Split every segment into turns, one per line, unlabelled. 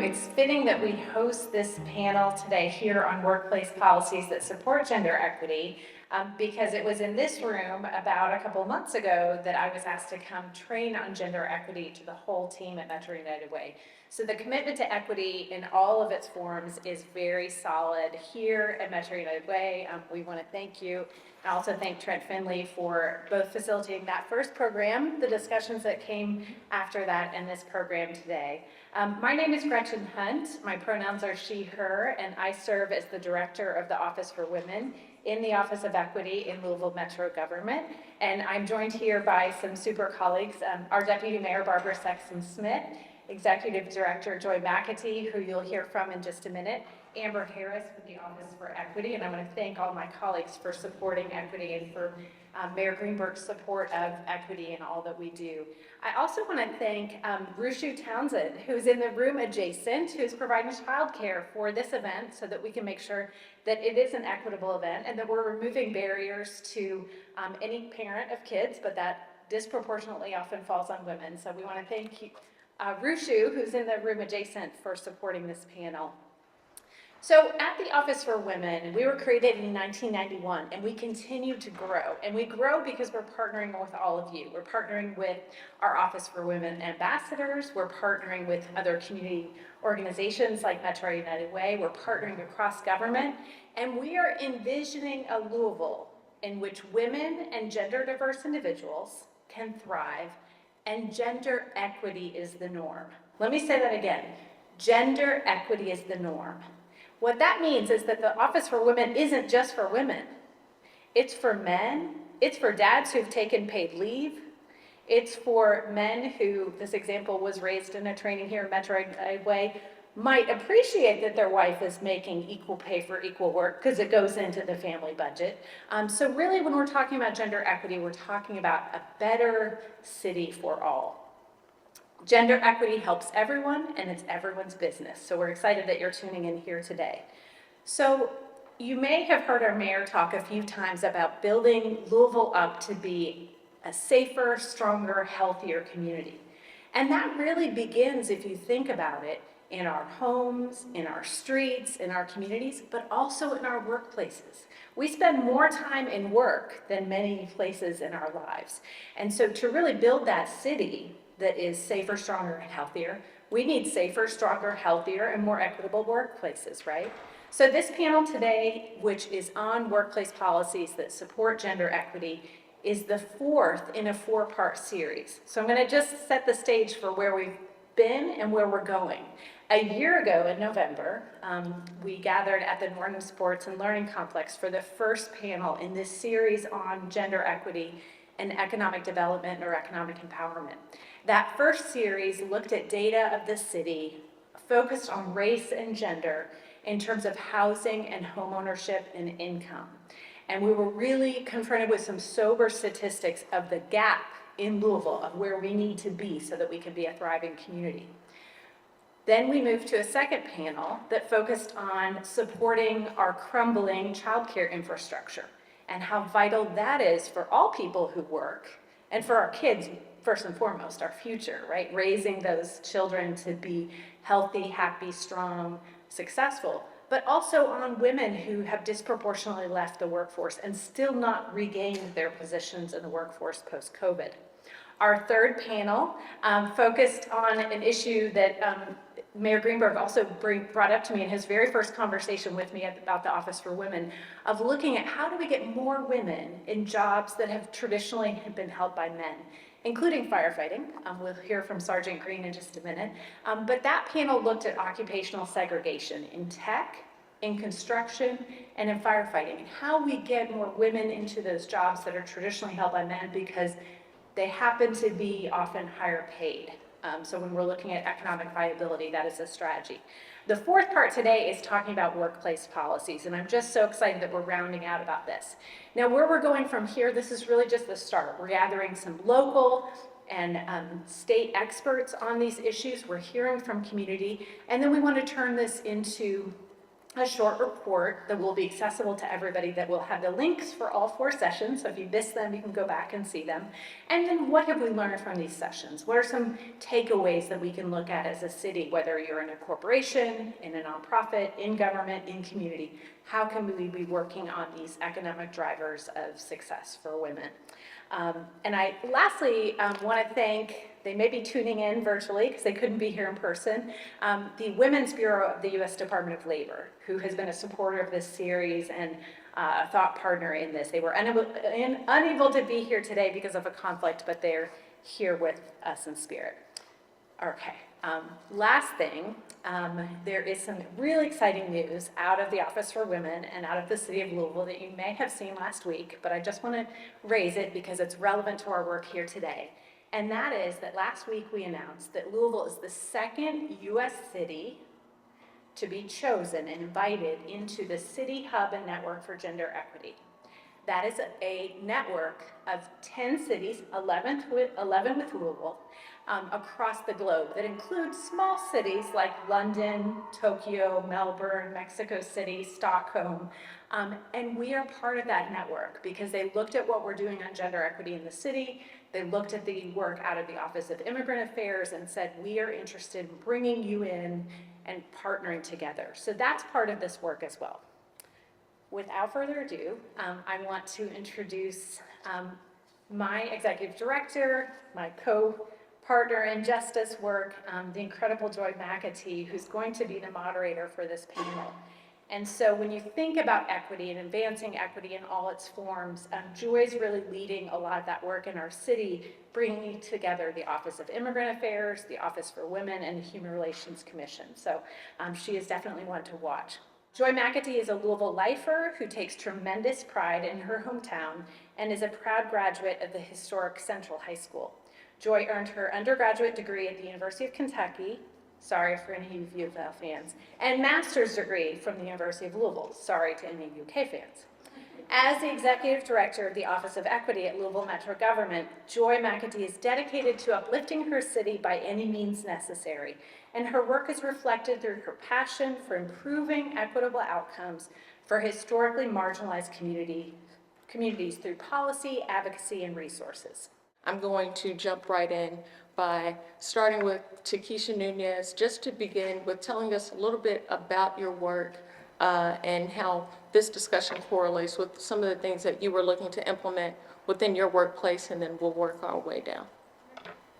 It's fitting that we host this panel today here on workplace policies that support gender equity because it was in this room about a couple months ago that I was asked to come train on gender equity to the whole team at Metro United Way. So the commitment to equity in all of its forms is very solid here at Metro United Way. We want to thank you. I also thank Trent Finley for both facilitating that first program, the discussions that came after that, and this program today. My name is Gretchen Hunt. My pronouns are she, her, and I serve as the director of the Office for Women in the Office of Equity in Louisville Metro Government. And I'm joined here by some super colleagues, our Deputy Mayor, Barbara Sexton-Smith, Executive Director Joy McAtee, who you'll hear from in just a minute, Amber Harris with the Office for Equity, and I want to thank all my colleagues for supporting equity and for Mayor Greenberg's support of equity in all that we do. I also want to thank Rushu Townsend, who's in the room adjacent, who's providing childcare for this event so that we can make sure that it is an equitable event and that we're removing barriers to any parent of kids, but that disproportionately often falls on women. So we want to thank you, Rushu, who's in the room adjacent, for supporting this panel. So at the Office for Women, we were created in 1991, and we continue to grow. And we grow because we're partnering with all of you. We're partnering with our Office for Women ambassadors. We're partnering with other community organizations like Metro United Way. We're partnering across government. And we are envisioning a Louisville in which women and gender diverse individuals can thrive, and gender equity is the norm. Let me say that again. Gender equity is the norm. What that means is that the Office for Women isn't just for women. It's for men. It's for dads who've taken paid leave. It's for men who, this example was raised in a training here at Metro United Way, might appreciate that their wife is making equal pay for equal work because it goes into the family budget. So really, when we're talking about gender equity, we're talking about a better city for all. Gender equity helps everyone, and it's everyone's business. So we're excited that you're tuning in here today. So you may have heard our mayor talk a few times about building Louisville up to be a safer, stronger, healthier community. And that really begins, if you think about it, in our homes, in our streets, in our communities, but also in our workplaces. We spend more time in work than many places in our lives. And so to really build that city that is safer, stronger, and healthier, we need safer, stronger, healthier, and more equitable workplaces, right? So this panel today, which is on workplace policies that support gender equity, is the fourth in a four-part series. So I'm going to just set the stage for where we've been and where we're going. A year ago in November, we gathered at the Norton Sports and Learning Complex for the first panel in this series on gender equity and economic development or economic empowerment. That first series looked at data of the city, focused on race and gender in terms of housing and homeownership and income. And we were really confronted with some sober statistics of the gap in Louisville of where we need to be so that we can be a thriving community. Then we moved to a second panel that focused on supporting our crumbling childcare infrastructure and how vital that is for all people who work and for our kids, first and foremost, our future, right? Raising those children to be healthy, happy, strong, successful, but also on women who have disproportionately left the workforce and still not regained their positions in the workforce post-COVID. Our third panel focused on an issue that Mayor Greenberg also brought up to me in his very first conversation with me about the Office for Women, of looking at how do we get more women in jobs that have traditionally been held by men, including firefighting. We'll hear from Sergeant Green in just a minute. But that panel looked at occupational segregation in tech, in construction, and in firefighting, and how we get more women into those jobs that are traditionally held by men because they happen to be often higher paid. So when we're looking at economic viability, that is a strategy. The fourth part today is talking about workplace policies, and I'm just so excited that we're rounding out about this. Now, where we're going from here, this is really just the start. We're gathering some local and state experts on these issues. We're hearing from community, and then we want to turn this into a short report that will be accessible to everybody, that will have the links for all 4 sessions. So if you missed them, you can go back and see them. And then what have we learned from these sessions? What are some takeaways that we can look at as a city, whether you're in a corporation, in a nonprofit, in government, in community? How can we be working on these economic drivers of success for women? And I lastly want to thank, they may be tuning in virtually because they couldn't be here in person, the Women's Bureau of the U.S. Department of Labor, who has been a supporter of this series and a thought partner in this. They were unable to be here today because of a conflict, but they're here with us in spirit. Okay, last thing, there is some really exciting news out of the Office for Women and out of the city of Louisville that you may have seen last week, but I just want to raise it because it's relevant to our work here today. And that is that last week we announced that Louisville is the second U.S. city to be chosen and invited into the City Hub and Network for Gender Equity. That is a network of 10 cities, 11 with Louisville, across the globe that includes small cities like London, Tokyo, Melbourne, Mexico City, Stockholm. And we are part of that network because they looked at what we're doing on gender equity in the city. They looked at the work out of the Office of Immigrant Affairs and said, we are interested in bringing you in and partnering together. So that's part of this work as well. Without further ado, I want to introduce my executive director, my co-partner in justice work, the incredible Joy McAtee, who's going to be the moderator for this panel. And so when you think about equity and advancing equity in all its forms, Joy's really leading a lot of that work in our city, bringing together the Office of Immigrant Affairs, the Office for Women, and the Human Relations Commission. So she is definitely one to watch. Joy McAtee is a Louisville lifer who takes tremendous pride in her hometown and is a proud graduate of the historic Central High School. Joy earned her undergraduate degree at the University of Kentucky, sorry for any of you UofL fans, and master's degree from the University of Louisville, sorry to any UK fans. As the executive director of the Office of Equity at Louisville Metro Government, Joy McAtee is dedicated to uplifting her city by any means necessary, and her work is reflected through her passion for improving equitable outcomes for historically marginalized communities through policy, advocacy, and resources.
I'm going to jump right in by starting with Takesha Nunez, just to begin with telling us a little bit about your work and how this discussion correlates with some of the things that you were looking to implement within your workplace, and then we'll work our way down.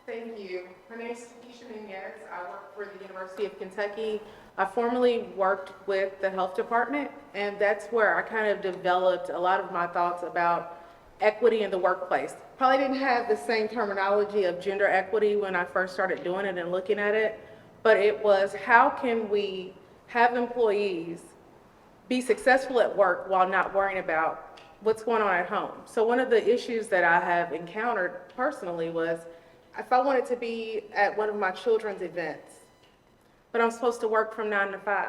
Thank you. My name is Takesha Nunez. I work for the University of Kentucky. I formerly worked with the health department, and that's where I kind of developed a lot of my thoughts about equity in the workplace. Probably didn't have the same terminology of gender equity when I first started doing it and looking at it, but it was how can we have employees be successful at work while not worrying about what's going on at home. So one of the issues that I have encountered personally was if I wanted to be at one of my children's events, but I'm supposed to work from 9 to 5,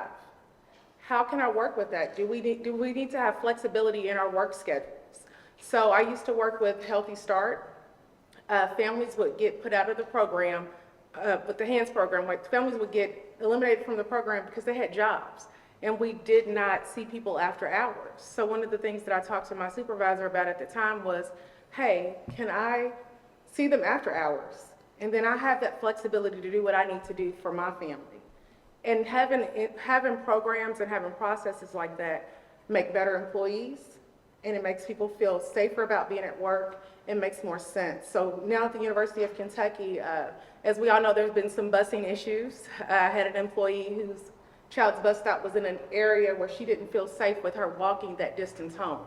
how can I work with that? Do we need to have flexibility in our work schedules? So I used to work with Healthy Start. Families would get put out of the program, with the HANDS program, like families would get eliminated from the program because they had jobs. And we did not see people after hours. So one of the things that I talked to my supervisor about at the time was, hey, can I see them after hours? And then I have that flexibility to do what I need to do for my family. And having programs and having processes like that make better employees, and it makes people feel safer about being at work. It makes more sense. So now at the University of Kentucky, as we all know, there's been some busing issues. I had an employee whose child's bus stop was in an area where she didn't feel safe with her walking that distance home.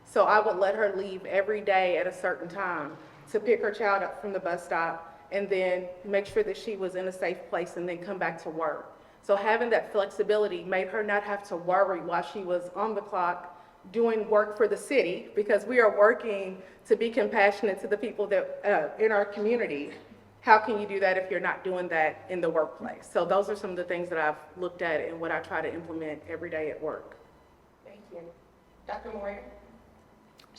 So I would let her leave every day at a certain time to pick her child up from the bus stop and then make sure that she was in a safe place and then come back to work. So having that flexibility made her not have to worry while she was on the clock doing work for the city, because we are working to be compassionate to the people that in our community. How can you do that if you're not doing that in the workplace? So those are some of the things that I've looked at and what I try to implement every day at work.
Thank you. Dr. Moyer?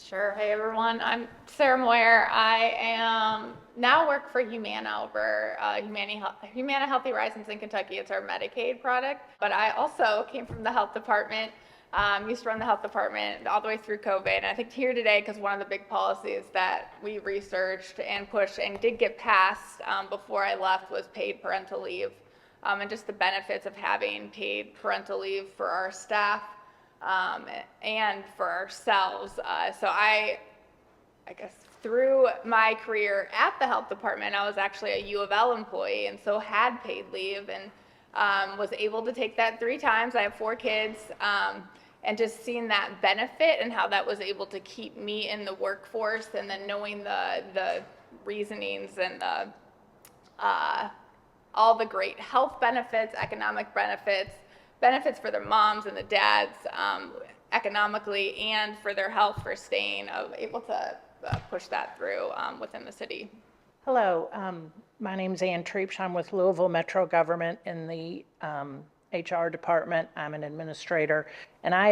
Sure. Hey, everyone. I'm Sarah Moyer. I am now work for Humana over Humana Healthy Horizons in Kentucky. It's our Medicaid product. But I also came from the health department. Used to run the health department all the way through COVID. And I think here today because one of the big policies that we researched and pushed and did get passed before I left was paid parental leave, and just the benefits of having paid parental leave for our staff. And for ourselves. So I guess through my career at the health department, I was actually a U of L employee and so had paid leave and was able to take that 3 times. I have 4 kids, and just seeing that benefit and how that was able to keep me in the workforce, and then knowing the reasonings and all the great health benefits, economic benefits for their moms and the dads economically, and for their health, for staying able to push that through within the city.
Hello, my name's Ann Treeps. I'm with Louisville Metro Government in the HR department. I'm an administrator, and I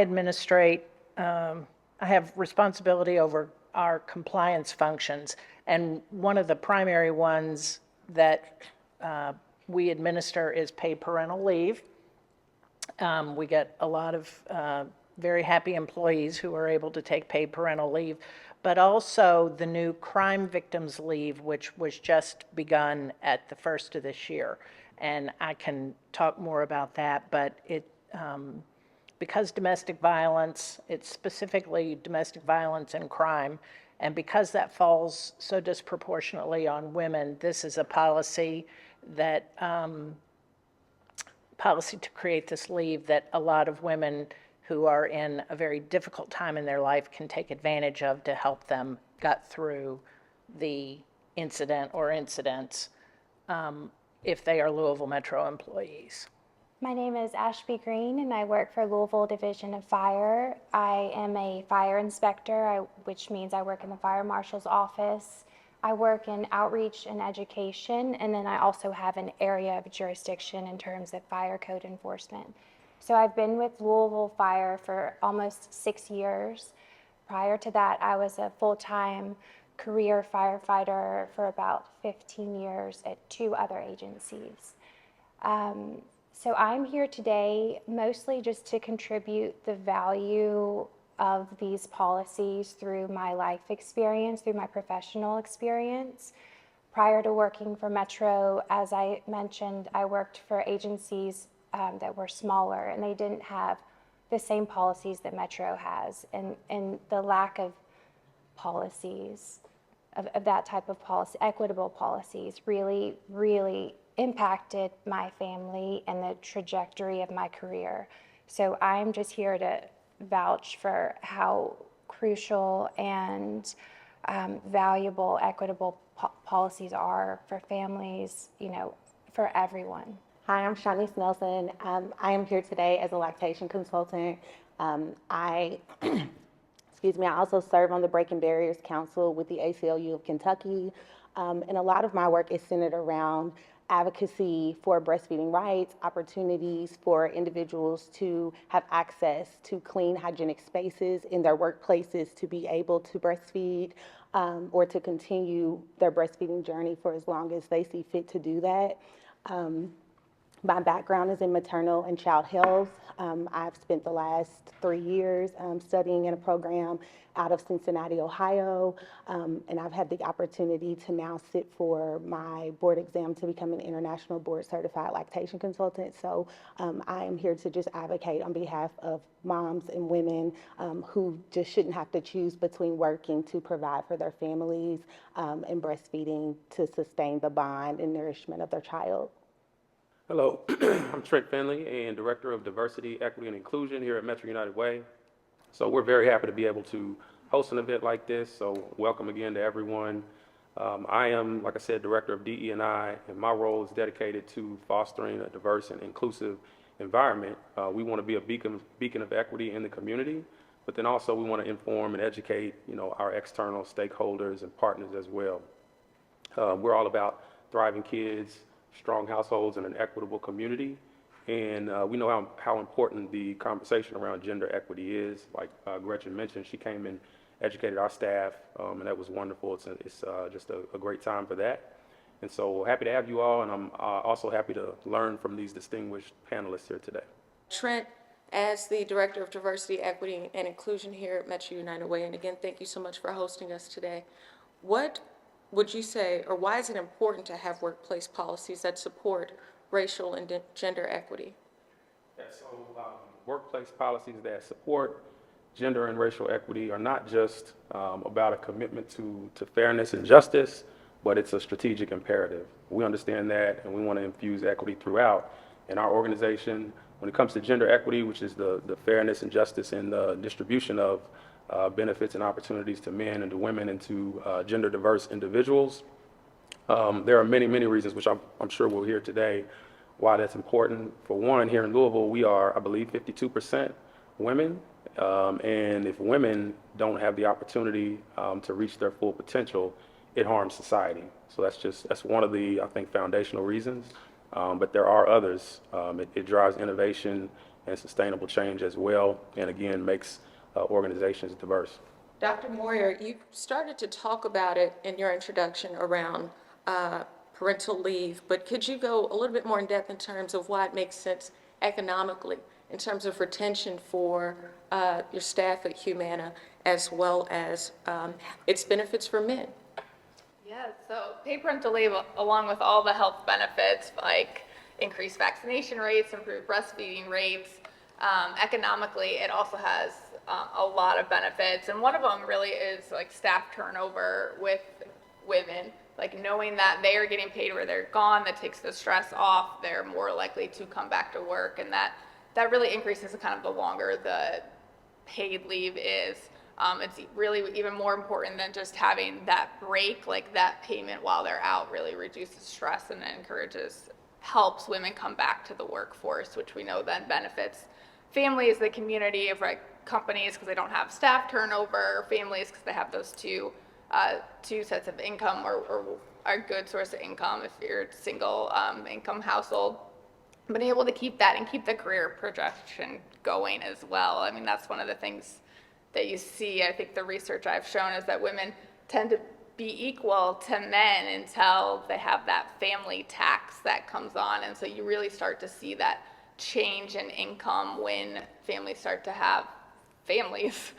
have responsibility over our compliance functions, and one of the primary ones that we administer is paid parental leave. We get a lot of very happy employees who are able to take paid parental leave, but also the new crime victims leave, which was just begun at the first of this year. And I can talk more about that, but because domestic violence, it's specifically domestic violence and crime, and because that falls so disproportionately on women, this is a policy that to create this leave that a lot of women who are in a very difficult time in their life can take advantage of to help them get through the incident or incidents if they are Louisville Metro employees.
My name is Ashby Green, and I work for Louisville Division of Fire. I am a fire inspector, which means I work in the fire marshal's office. I work in outreach and education, and then I also have an area of jurisdiction in terms of fire code enforcement. So I've been with Louisville Fire for almost 6 years. Prior to that, I was a full-time career firefighter for about 15 years at 2 other agencies. So I'm here today mostly just to contribute the value of these policies through my life experience, through my professional experience. Prior to working for Metro, as I mentioned, I worked for agencies that were smaller, and they didn't have the same policies that Metro has, and the lack of policies, of that type of policy, equitable policies, really impacted my family and the trajectory of my career. So I'm just here to vouch for how crucial and valuable equitable policies are for families, for everyone.
Hi, I'm Shanice Nelson. I am here today as a lactation consultant. I also serve on the Breaking Barriers Council with the ACLU of Kentucky. And a lot of my work is centered around advocacy for breastfeeding rights, opportunities for individuals to have access to clean, hygienic spaces in their workplaces to be able to breastfeed or to continue their breastfeeding journey for as long as they see fit to do that. My background is in maternal and child health. I've spent the last 3 years studying in a program out of Cincinnati, Ohio, and I've had the opportunity to now sit for my board exam to become an international board certified lactation consultant. So I am here to just advocate on behalf of moms and women who just shouldn't have to choose between working to provide for their families and breastfeeding to sustain the bond and nourishment of their child.
Hello, I'm Trent Finley, and Director of Diversity, Equity, and Inclusion here at Metro United Way. So we're very happy to be able to host an event like this, so welcome again to everyone. I am, like I said, Director of DE&I, and my role is dedicated to fostering a diverse and inclusive environment. We want to be a beacon of equity in the community, but then also we want to inform and educate, our external stakeholders and partners as well. We're all about thriving kids, strong households, and an equitable community. And we know how important the conversation around gender equity is. Like Gretchen mentioned, she came and educated our staff, and that was wonderful. It's just a great time for that. And so happy to have you all, and I'm also happy to learn from these distinguished panelists here today.
Trent, as the Director of Diversity, Equity, and Inclusion here at Metro United Way, and again, thank you so much for hosting us today. What would you say, or why is it important to have workplace policies that support racial and gender equity?
Yeah, so workplace policies that support gender and racial equity are not just about a commitment to fairness and justice, but it's a strategic imperative. We understand that, and we want to infuse equity throughout. In our organization, when it comes to gender equity, which is the fairness and justice in the distribution of benefits and opportunities to men and to women and to gender diverse individuals, there are many, many reasons, which I'm sure we'll hear today, why that's important. For one, here in Louisville, we are, I believe, 52% women. And if women don't have the opportunity to reach their full potential, it harms society. So that's one of the, I think, foundational reasons. But there are others. It drives innovation and sustainable change as well, and again, makes organizations diverse.
Dr. Moyer, you started to talk about it in your introduction around parental leave, but could you go a little bit more in depth in terms of why it makes sense economically, in terms of retention for your staff at Humana, as well as its benefits for men?
Yeah, so paid parental leave, along with all the health benefits like increased vaccination rates, improved breastfeeding rates, economically, it also has a lot of benefits. And one of them really is like staff turnover with women, like knowing that they are getting paid where they're gone, that takes the stress off, they're more likely to come back to work, and that really increases kind of the longer the paid leave is. It's really even more important than just having that break, like that payment while they're out really reduces stress and helps women come back to the workforce, which we know then benefits families, the community of companies because they don't have staff turnover, families because they have those two sets of income or a good source of income if you're a single income household. Being able to keep that and keep the career projection going as well. I mean, that's one of the things that you see. I think the research I've shown is that women tend to be equal to men until they have that family tax that comes on. And so you really start to see that change in income when families start to have families.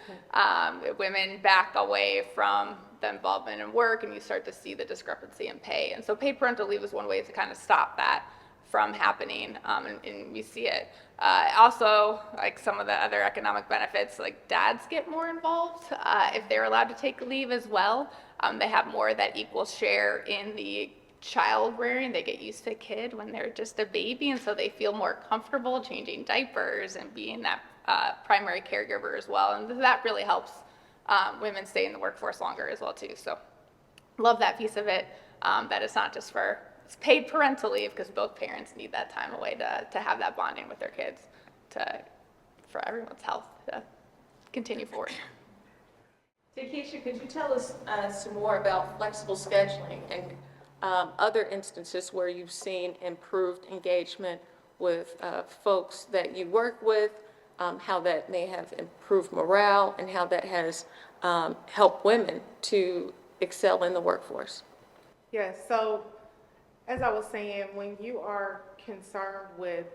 Women back away from the involvement in work, and you start to see the discrepancy in pay. And so paid parental leave is one way to kind of stop that from happening, and we see it. Also, like some of the other economic benefits, like dads get more involved if they're allowed to take leave as well. They have more of that equal share in the child rearing. They get used to a kid when they're just a baby, and so they feel more comfortable changing diapers and being that primary caregiver as well. And that really helps women stay in the workforce longer as well too. So love that piece of it, that it's not just for it's paid parental leave because both parents need that time away to have that bonding with their kids for everyone's health to continue forward.
Takesha, could you tell us some more about flexible scheduling and other instances where you've seen improved engagement with folks that you work with, how that may have improved morale, and how that has helped women to excel in the workforce?
Yes, so as I was saying, when you are concerned with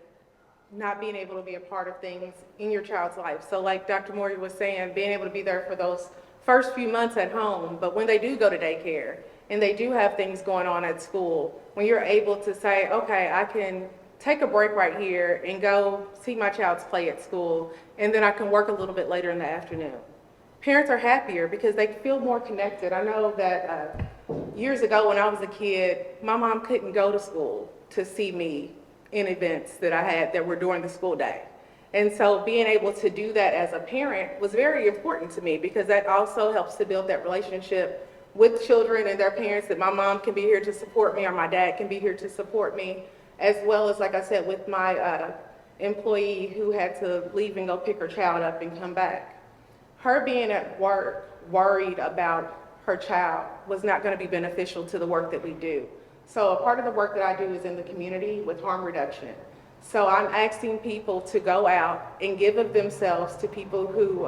not being able to be a part of things in your child's life, so like Dr. Moyer was saying, being able to be there for those first few months at home, but when they do go to daycare and they do have things going on at school, when you're able to say, okay, I can take a break right here and go see my child's play at school, and then I can work a little bit later in the afternoon. Parents are happier because they feel more connected. I know that years ago when I was a kid, my mom couldn't go to school to see me in events that I had that were during the school day. And so being able to do that as a parent was very important to me because that also helps to build that relationship with children and their parents, that my mom can be here to support me or my dad can be here to support me, as well as, like I said, with my employee who had to leave and go pick her child up and come back. Her being at work worried about her child was not going to be beneficial to the work that we do. So a part of the work that I do is in the community with harm reduction. So I'm asking people to go out and give of themselves to people who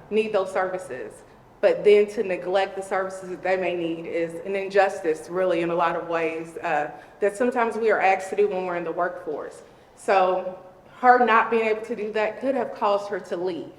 need those services. But then to neglect the services that they may need is an injustice, really, in a lot of ways, that sometimes we are asked to do when we're in the workforce. So her not being able to do that could have caused her to leave.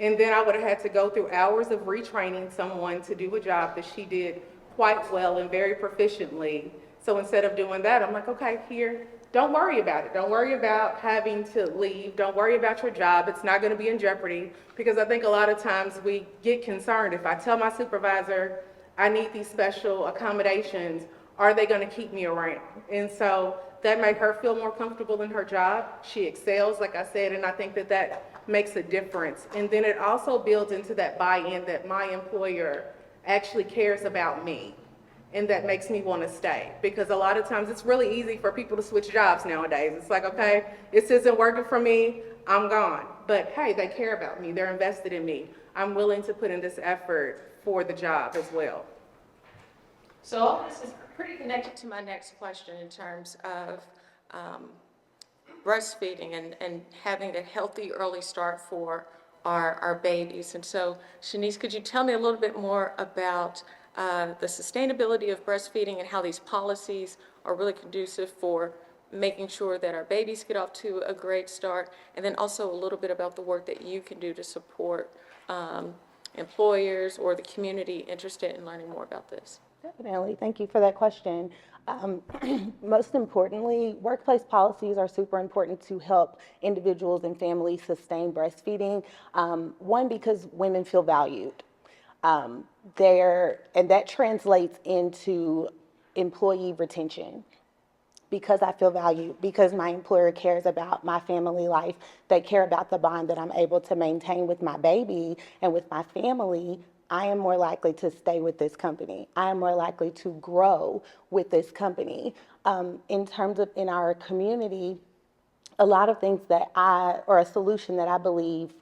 And then I would have had to go through hours of retraining someone to do a job that she did quite well and very proficiently. So instead of doing that, I'm like, okay, here, don't worry about it. Don't worry about having to leave. Don't worry about your job. It's not going to be in jeopardy. Because I think a lot of times we get concerned. If I tell my supervisor I need these special accommodations, are they going to keep me around? And so that made her feel more comfortable in her job. She excels, like I said, and I think that that makes a difference. And then it also builds into that buy-in that my employer actually cares about me. And that makes me want to stay, because a lot of times it's really easy for people to switch jobs nowadays. It's like, okay, this isn't working for me, I'm gone. But hey, they care about me, they're invested in me. I'm willing to put in this effort for the job as well.
So all this is pretty connected to my next question in terms of breastfeeding and having a healthy early start for our babies. And so, Shanice, could you tell me a little bit more about the sustainability of breastfeeding and how these policies are really conducive for making sure that our babies get off to a great start, and then also a little bit about the work that you can do to support employers or the community interested in learning more about this?
Definitely. Thank you for that question. Most importantly, workplace policies are super important to help individuals and families sustain breastfeeding. One, because women feel valued. And that translates into employee retention. Because I feel valued, because my employer cares about my family life, they care about the bond that I'm able to maintain with my baby and with my family, I am more likely to stay with this company. I am more likely to grow with this company. In terms of in our community, a lot of things that or a solution that I believe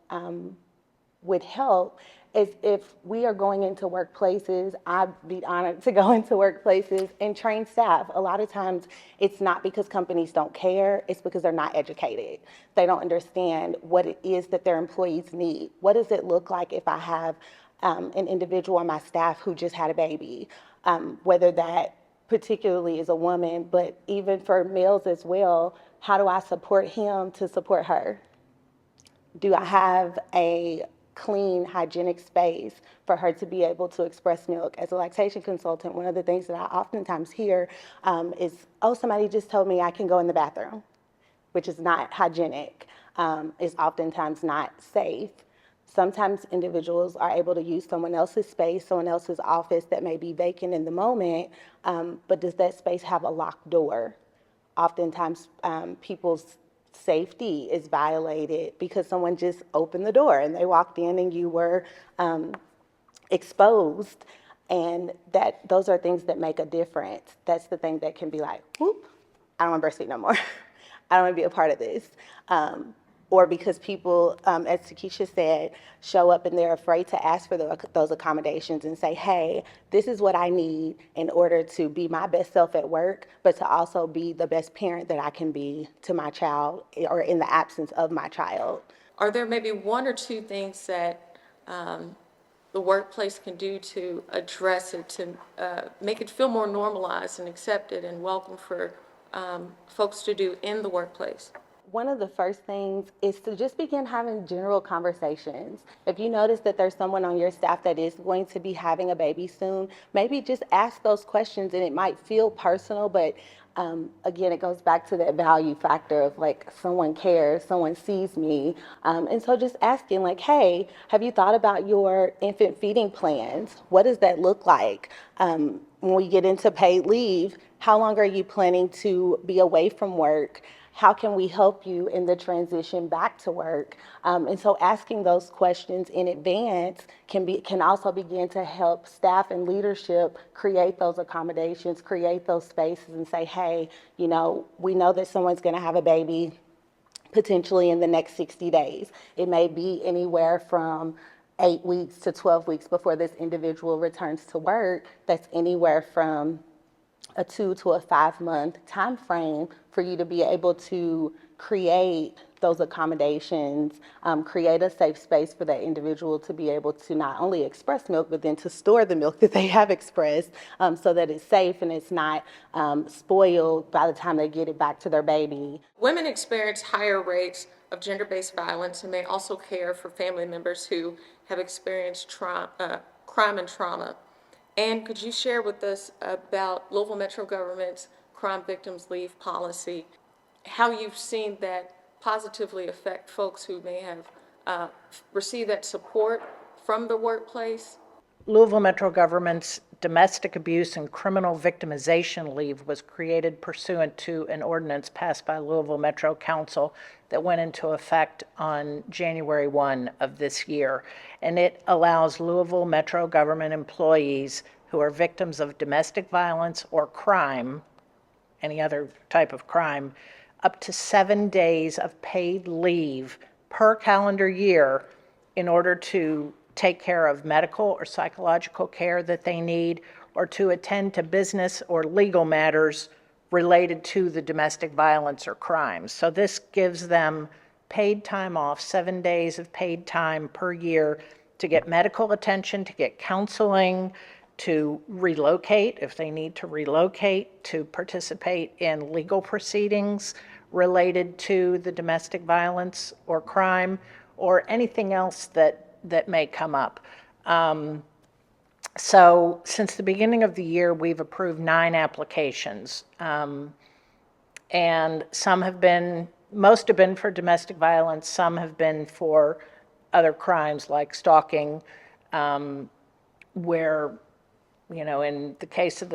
would help is if we are going into workplaces, I'd be honored to go into workplaces and train staff. A lot of times it's not because companies don't care, it's because they're not educated. They don't understand what it is that their employees need. What does it look like if I have an individual on my staff who just had a baby, whether that particularly is a woman, but even for males as well, how do I support him to support her? Do I have a clean, hygienic space for her to be able to express milk? As a lactation consultant, one of the things that I oftentimes hear is, oh, somebody just told me I can go in the bathroom, which is not hygienic, is oftentimes not safe. Sometimes individuals are able to use someone else's space, someone else's office that may be vacant in the moment, but does that space have a locked door? Oftentimes people's safety is violated because someone just opened the door and they walked in and you were exposed, and those are things that make a difference. That's the thing that can be like, whoop, I don't want to breastfeed no more. I don't want to be a part of this. Or because people, as Takesha said, show up and they're afraid to ask for those accommodations and say, hey, this is what I need in order to be my best self at work, but to also be the best parent that I can be to my child, or in the absence of my child.
Are there maybe one or two things that the workplace can do to address it, to make it feel more normalized and accepted and welcome for folks to do in the workplace?
One of the first things is to just begin having general conversations. If you notice that there's someone on your staff that is going to be having a baby soon, maybe just ask those questions, and it might feel personal, but again, it goes back to that value factor of like, someone cares, someone sees me. And so just asking like, hey, have you thought about your infant feeding plans? What does that look like? When we get into paid leave, how long are you planning to be away from work? How can we help you in the transition back to work? And so asking those questions in advance can also begin to help staff and leadership create those accommodations, create those spaces, and say, hey, we know that someone's gonna have a baby potentially in the next 60 days. It may be anywhere from 8 weeks to 12 weeks before this individual returns to work. That's anywhere from a 2 to a 5 month time frame for you to be able to create those accommodations, create a safe space for that individual to be able to not only express milk, but then to store the milk that they have expressed, so that it's safe and it's not spoiled by the time they get it back to their baby.
Women experience higher rates of gender-based violence and may also care for family members who have experienced crime and trauma. And could you share with us about Louisville Metro government's Crime Victims Leave policy, how you've seen that positively affect folks who may have received that support from the workplace?
Louisville Metro government's domestic abuse and criminal victimization leave was created pursuant to an ordinance passed by Louisville Metro Council that went into effect on January 1 of this year. And it allows Louisville Metro government employees who are victims of domestic violence or crime, any other type of crime, up to 7 days of paid leave per calendar year in order to take care of medical or psychological care that they need, or to attend to business or legal matters related to the domestic violence or crimes. So this gives them paid time off, 7 days of paid time per year to get medical attention, to get counseling, to relocate if they need to relocate, to participate in legal proceedings related to the domestic violence or crime, or anything else that may come up. So since the beginning of the year, we've approved 9 applications. And most have been for domestic violence, some have been for other crimes like stalking, where, in the case in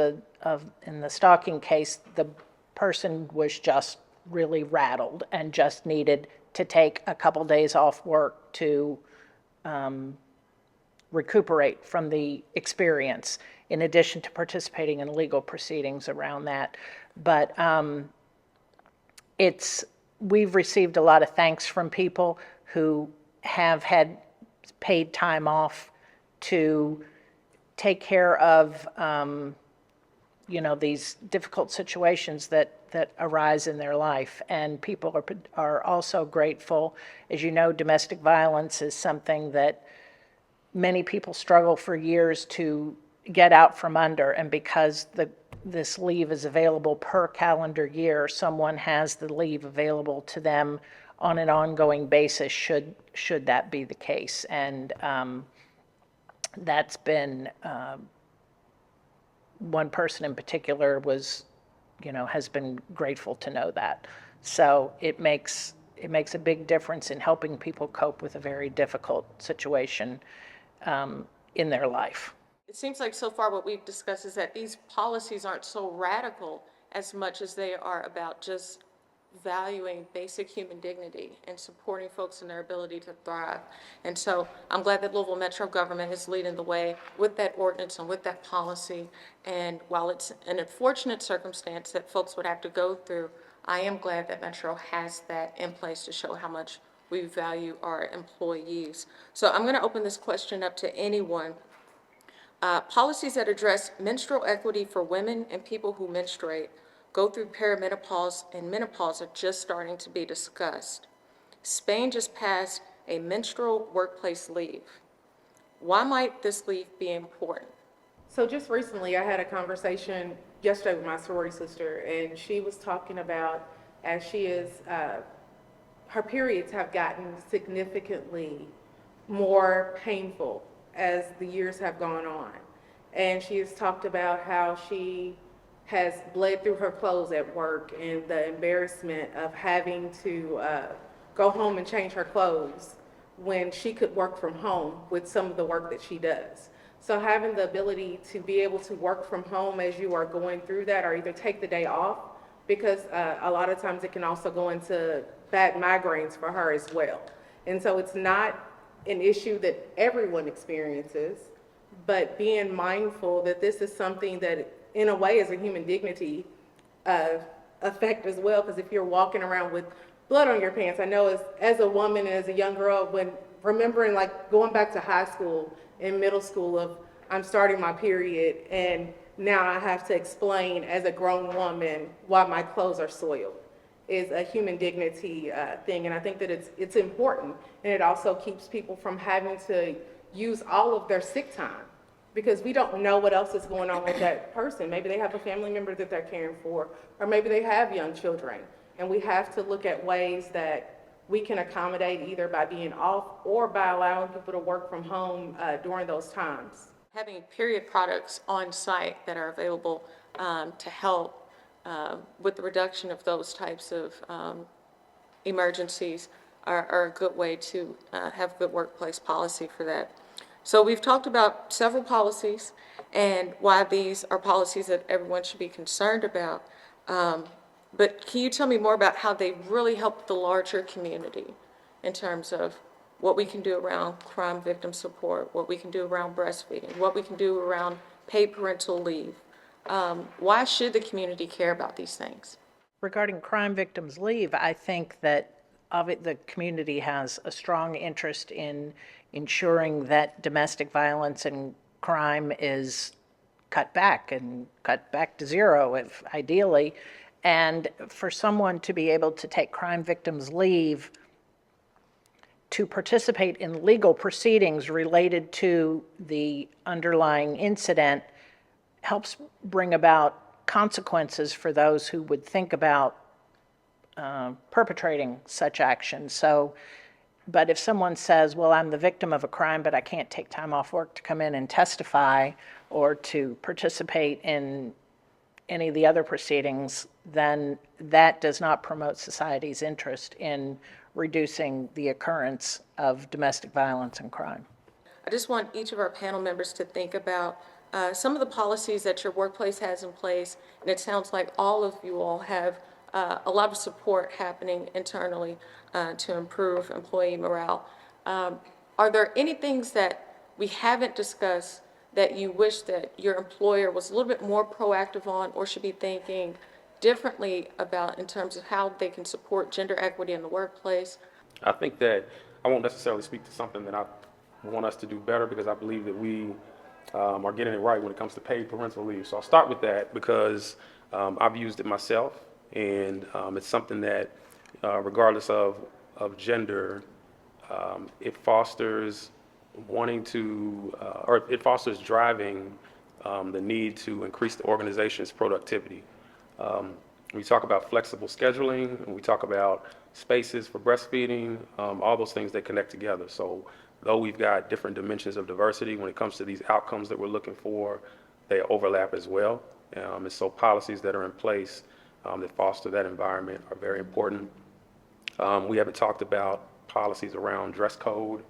the stalking case, the person was just really rattled and just needed to take a couple days off work to recuperate from the experience, in addition to participating in legal proceedings around that. But we've received a lot of thanks from people who have had paid time off to take care of these difficult situations that arise in their life. And people are also grateful. As you know, domestic violence is something that many people struggle for years to get out from under. And because this leave is available per calendar year, someone has the leave available to them on an ongoing basis should that be the case. And that's been one person in particular has been grateful to know that. So it makes a big difference in helping people cope with a very difficult situation in their life.
It seems like so far what we've discussed is that these policies aren't so radical as much as they are about just valuing basic human dignity and supporting folks in their ability to thrive. And so I'm glad that Louisville Metro government is leading the way with that ordinance and with that policy. And while it's an unfortunate circumstance that folks would have to go through, I am glad that Metro has that in place to show how much we value our employees. So I'm going to open this question up to anyone. Policies that address menstrual equity for women and people who menstruate, go through perimenopause, and menopause are just starting to be discussed. Spain just passed a menstrual workplace leave. Why might this leave be important?
So just recently, I had a conversation yesterday with my sorority sister, and she was talking about, as she is, her periods have gotten significantly more painful as the years have gone on. And she has talked about how she has bled through her clothes at work and the embarrassment of having to go home and change her clothes when she could work from home with some of the work that she does. So having the ability to be able to work from home as you are going through that, or either take the day off, because a lot of times it can also go into bad migraines for her as well. And so it's not an issue that everyone experiences, but being mindful that this is something that in a way is a human dignity effect as well, because if you're walking around with blood on your pants, I know as a woman and as a young girl, when remembering like going back to high school and middle school of I'm starting my period and now I have to explain as a grown woman why my clothes are soiled. is a human dignity thing, and I think that it's important, and it also keeps people from having to use all of their sick time, because we don't know what else is going on with that person. Maybe they have a family member that they're caring for, or maybe they have young children, and we have to look at ways that we can accommodate either by being off or by allowing people to work from home during those times.
Having period products on site that are available to help with the reduction of those types of emergencies are a good way to have good workplace policy for that. So we've talked about several policies and why these are policies that everyone should be concerned about. But can you tell me more about how they really help the larger community in terms of what we can do around crime victim support, what we can do around breastfeeding, what we can do around paid parental leave? Why should the community care about these things?
Regarding crime victims' leave, I think that the community has a strong interest in ensuring that domestic violence and crime is cut back to zero, if ideally. And for someone to be able to take crime victims' leave to participate in legal proceedings related to the underlying incident helps bring about consequences for those who would think about perpetrating such actions. So, but if someone says, well, I'm the victim of a crime, but I can't take time off work to come in and testify or to participate in any of the other proceedings, then that does not promote society's interest in reducing the occurrence of domestic violence and crime.
I just want each of our panel members to think about some of the policies that your workplace has in place, and it sounds like all of you all have a lot of support happening internally to improve employee morale. Are there any things that we haven't discussed that you wish that your employer was a little bit more proactive on or should be thinking differently about in terms of how they can support gender equity in the workplace?
I think that I won't necessarily speak to something that I want us to do better, because I believe that we are getting it right when it comes to paid parental leave. So I'll start with that because I've used it myself, and it's something that regardless of gender, it fosters wanting to, or it fosters driving the need to increase the organization's productivity. We talk about flexible scheduling, and we talk about spaces for breastfeeding, all those things that connect together. So though we've got different dimensions of diversity when it comes to these outcomes that we're looking for, they overlap as well. And so policies that are in place that foster that environment are very important. We haven't talked about policies around dress code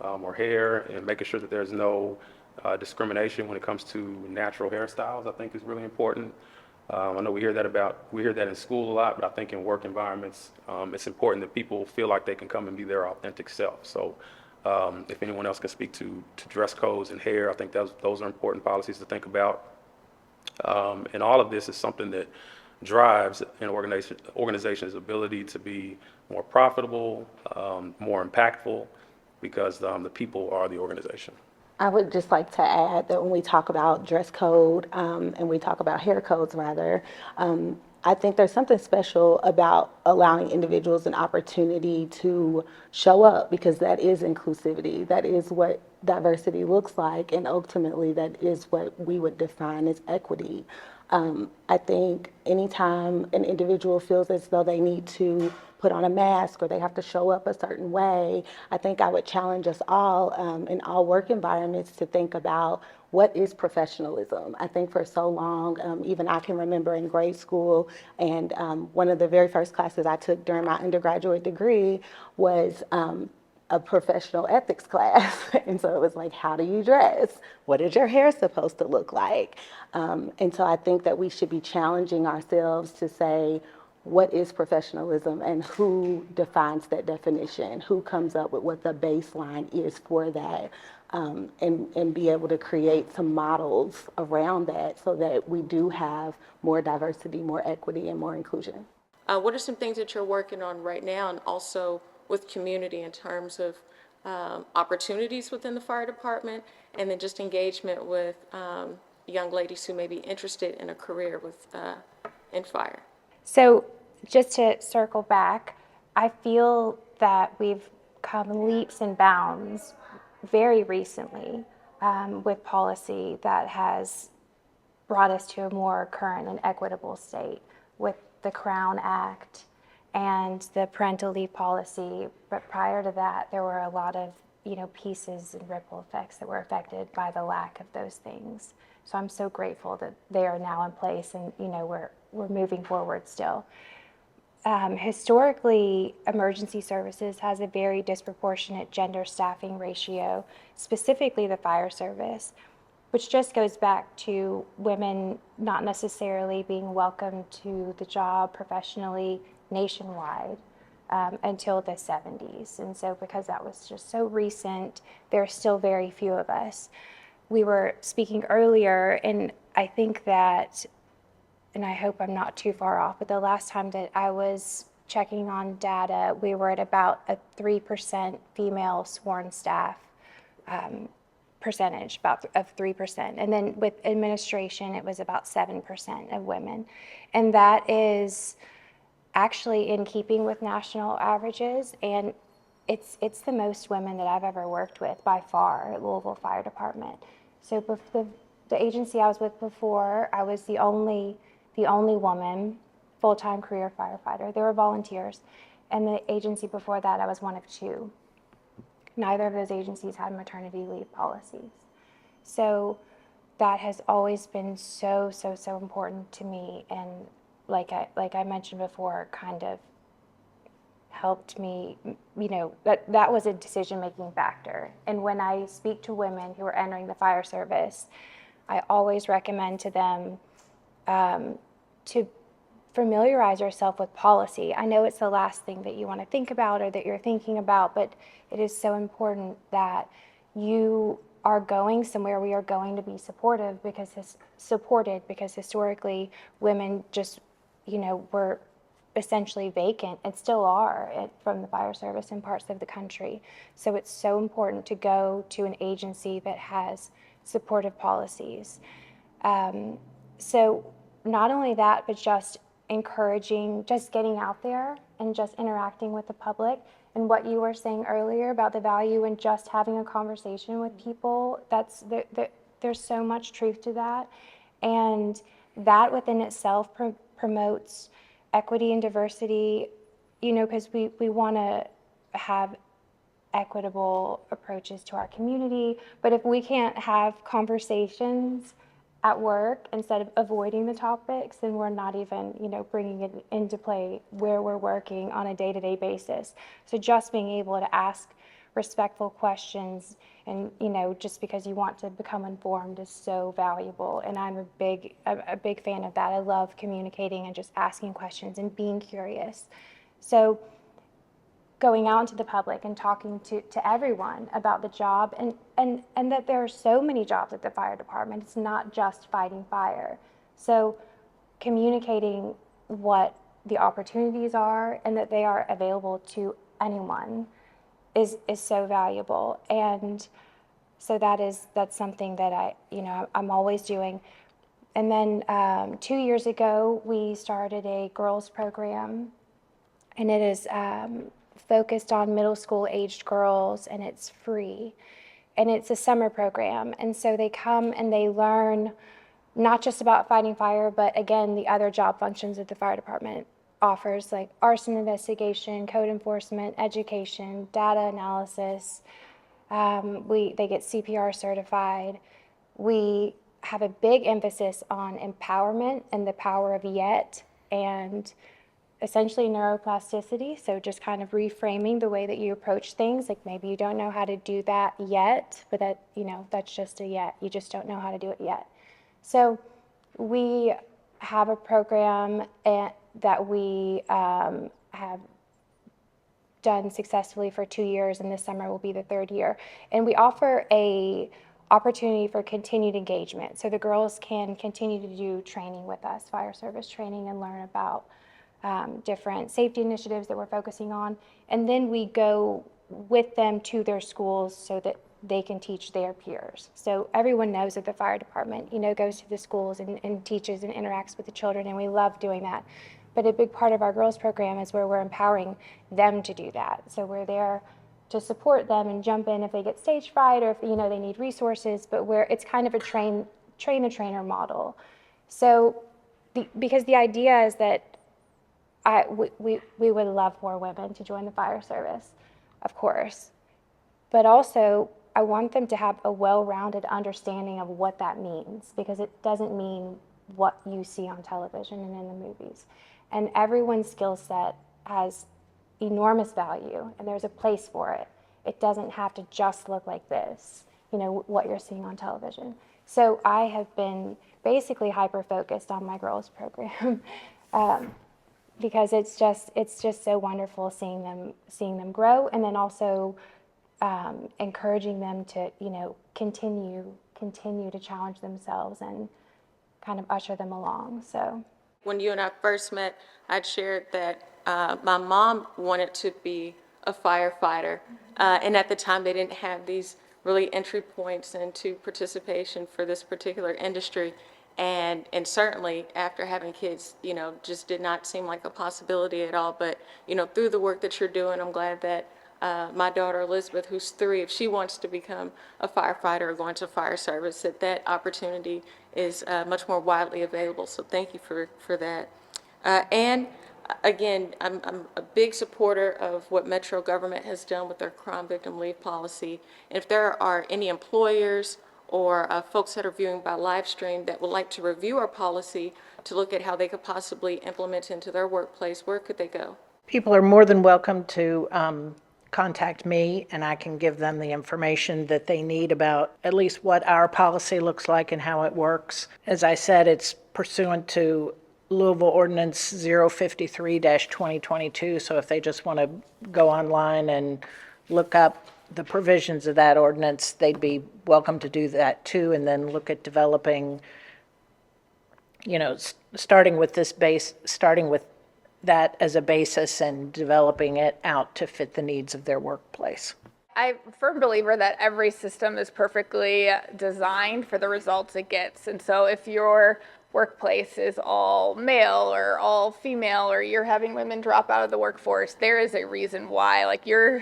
or hair, and making sure that there's no discrimination when it comes to natural hairstyles, I think is really important. I know we hear that in school a lot, but I think in work environments, it's important that people feel like they can come and be their authentic self. So if anyone else can speak to dress codes and hair, I think those are important policies to think about. And all of this is something that drives an organization's ability to be more profitable, more impactful, because the people are the organization.
I would just like to add that when we talk about dress code and we talk about hair codes rather, I think there's something special about allowing individuals an opportunity to show up, because that is inclusivity. That is what diversity looks like, and ultimately that is what we would define as equity. I think anytime an individual feels as though they need to put on a mask or they have to show up a certain way, I think I would challenge us all in all work environments to think about what is professionalism. I think for so long, even I can remember in grade school, and one of the very first classes I took during my undergraduate degree was a professional ethics class. And so it was like, how do you dress? What is your hair supposed to look like? And so I think that we should be challenging ourselves to say, what is professionalism and who defines that definition? Who comes up with what the baseline is for that? And be able to create some models around that so that we do have more diversity, more equity, and more inclusion.
What are some things that you're working on right now, and also with community in terms of opportunities within the fire department, and then just engagement with young ladies who may be interested in a career in fire?
So just to circle back, I feel that we've come leaps and bounds very recently with policy that has brought us to a more current and equitable state with the Crown Act and the parental leave policy. But prior to that, there were a lot of, pieces and ripple effects that were affected by the lack of those things. So I'm so grateful that they are now in place, and we're moving forward still. Historically, emergency services has a very disproportionate gender staffing ratio, specifically the fire service, which just goes back to women not necessarily being welcomed to the job professionally nationwide until the 70s. And so because that was just so recent, there are still very few of us. We were speaking earlier, and I think that, and I hope I'm not too far off, but the last time that I was checking on data, we were at about a 3% female sworn staff percentage, of 3%. And then with administration, it was about 7% of women. And that is actually in keeping with national averages, and it's the most women that I've ever worked with by far at Louisville Fire Department. So the agency I was with before, I was the only woman full-time career firefighter. There were volunteers. And the agency before that, I was one of two. Neither of those agencies had maternity leave policies. So that has always been so important to me. And like I mentioned before, kind of helped me, that was a decision-making factor. And when I speak to women who are entering the fire service, I always recommend to them to familiarize yourself with policy. I know it's the last thing that you want to think about or that you're thinking about, but it is so important that you are going somewhere where you're going to be supported because historically women just, were essentially vacant and still are from the fire service in parts of the country. So it's so important to go to an agency that has supportive policies. So not only that, but just encouraging, just getting out there and just interacting with the public. And what you were saying earlier about the value in just having a conversation with people, there's so much truth to that. And that within itself promotes equity and diversity, because we want to have equitable approaches to our community. But if we can't have conversations at work instead of avoiding the topics, then we're not even, bringing it into play where we're working on a day-to-day basis. So just being able to ask respectful questions and, just because you want to become informed is so valuable. And I'm a big fan of that. I love communicating and just asking questions and being curious. So going out into the public and talking to everyone about the job and that there are so many jobs at the fire department. It's not just fighting fire. So communicating what the opportunities are and that they are available to anyone is so valuable. And so that's something that I'm always doing. And then 2 years ago, we started a girls program, and it is focused on middle school aged girls, and it's free. And it's a summer program. And so they come and they learn not just about fighting fire, but again, the other job functions that the fire department offers, like arson investigation, code enforcement, education, data analysis. They get CPR certified. We have a big emphasis on empowerment and the power of yet, and essentially neuroplasticity. So just kind of reframing the way that you approach things. Like maybe you don't know how to do that yet, but that's just a yet. You just don't know how to do it yet. So we have a program that we have done successfully for 2 years, and this summer will be the third year. And we offer a opportunity for continued engagement. So the girls can continue to do training with us, fire service training, and learn about different safety initiatives that we're focusing on. And then we go with them to their schools so that they can teach their peers. So everyone knows that the fire department, goes to the schools and teaches and interacts with the children, and we love doing that. But a big part of our girls program is where we're empowering them to do that. So we're there to support them and jump in if they get stage fright or if they need resources, but where it's kind of a train the trainer model. So because the idea is that we would love more women to join the fire service, of course, but also I want them to have a well-rounded understanding of what that means, because it doesn't mean what you see on television and in the movies. And everyone's skill set has enormous value, and there's a place for it. It doesn't have to just look like this, what you're seeing on television. So I have been basically hyper-focused on my girls program because it's just so wonderful seeing them grow, and then also encouraging them to continue to challenge themselves and kind of usher them along. So
When you and I first met, I'd shared that my mom wanted to be a firefighter, and at the time they didn't have these really entry points into participation for this particular industry. And certainly after having kids, just did not seem like a possibility at all. But, through the work that you're doing, I'm glad that my daughter Elizabeth, who's 3, if she wants to become a firefighter or go into fire service, that opportunity is much more widely available. So thank you for that. And again, I'm a big supporter of what Metro government has done with their crime victim leave policy. And if there are any employers or folks that are viewing by live stream that would like to review our policy to look at how they could possibly implement into their workplace, where could they go?
People are more than welcome to contact me, and I can give them the information that they need about at least what our policy looks like and how it works. As I said, it's pursuant to Louisville Ordinance 053-2022, so if they just want to go online and look up the provisions of that ordinance, they'd be welcome to do that too, and then look at developing, starting with that as a basis and developing it out to fit the needs of their workplace.
I'm a firm believer that every system is perfectly designed for the results it gets. And so if your workplace is all male or all female, or you're having women drop out of the workforce, there is a reason why. Like, your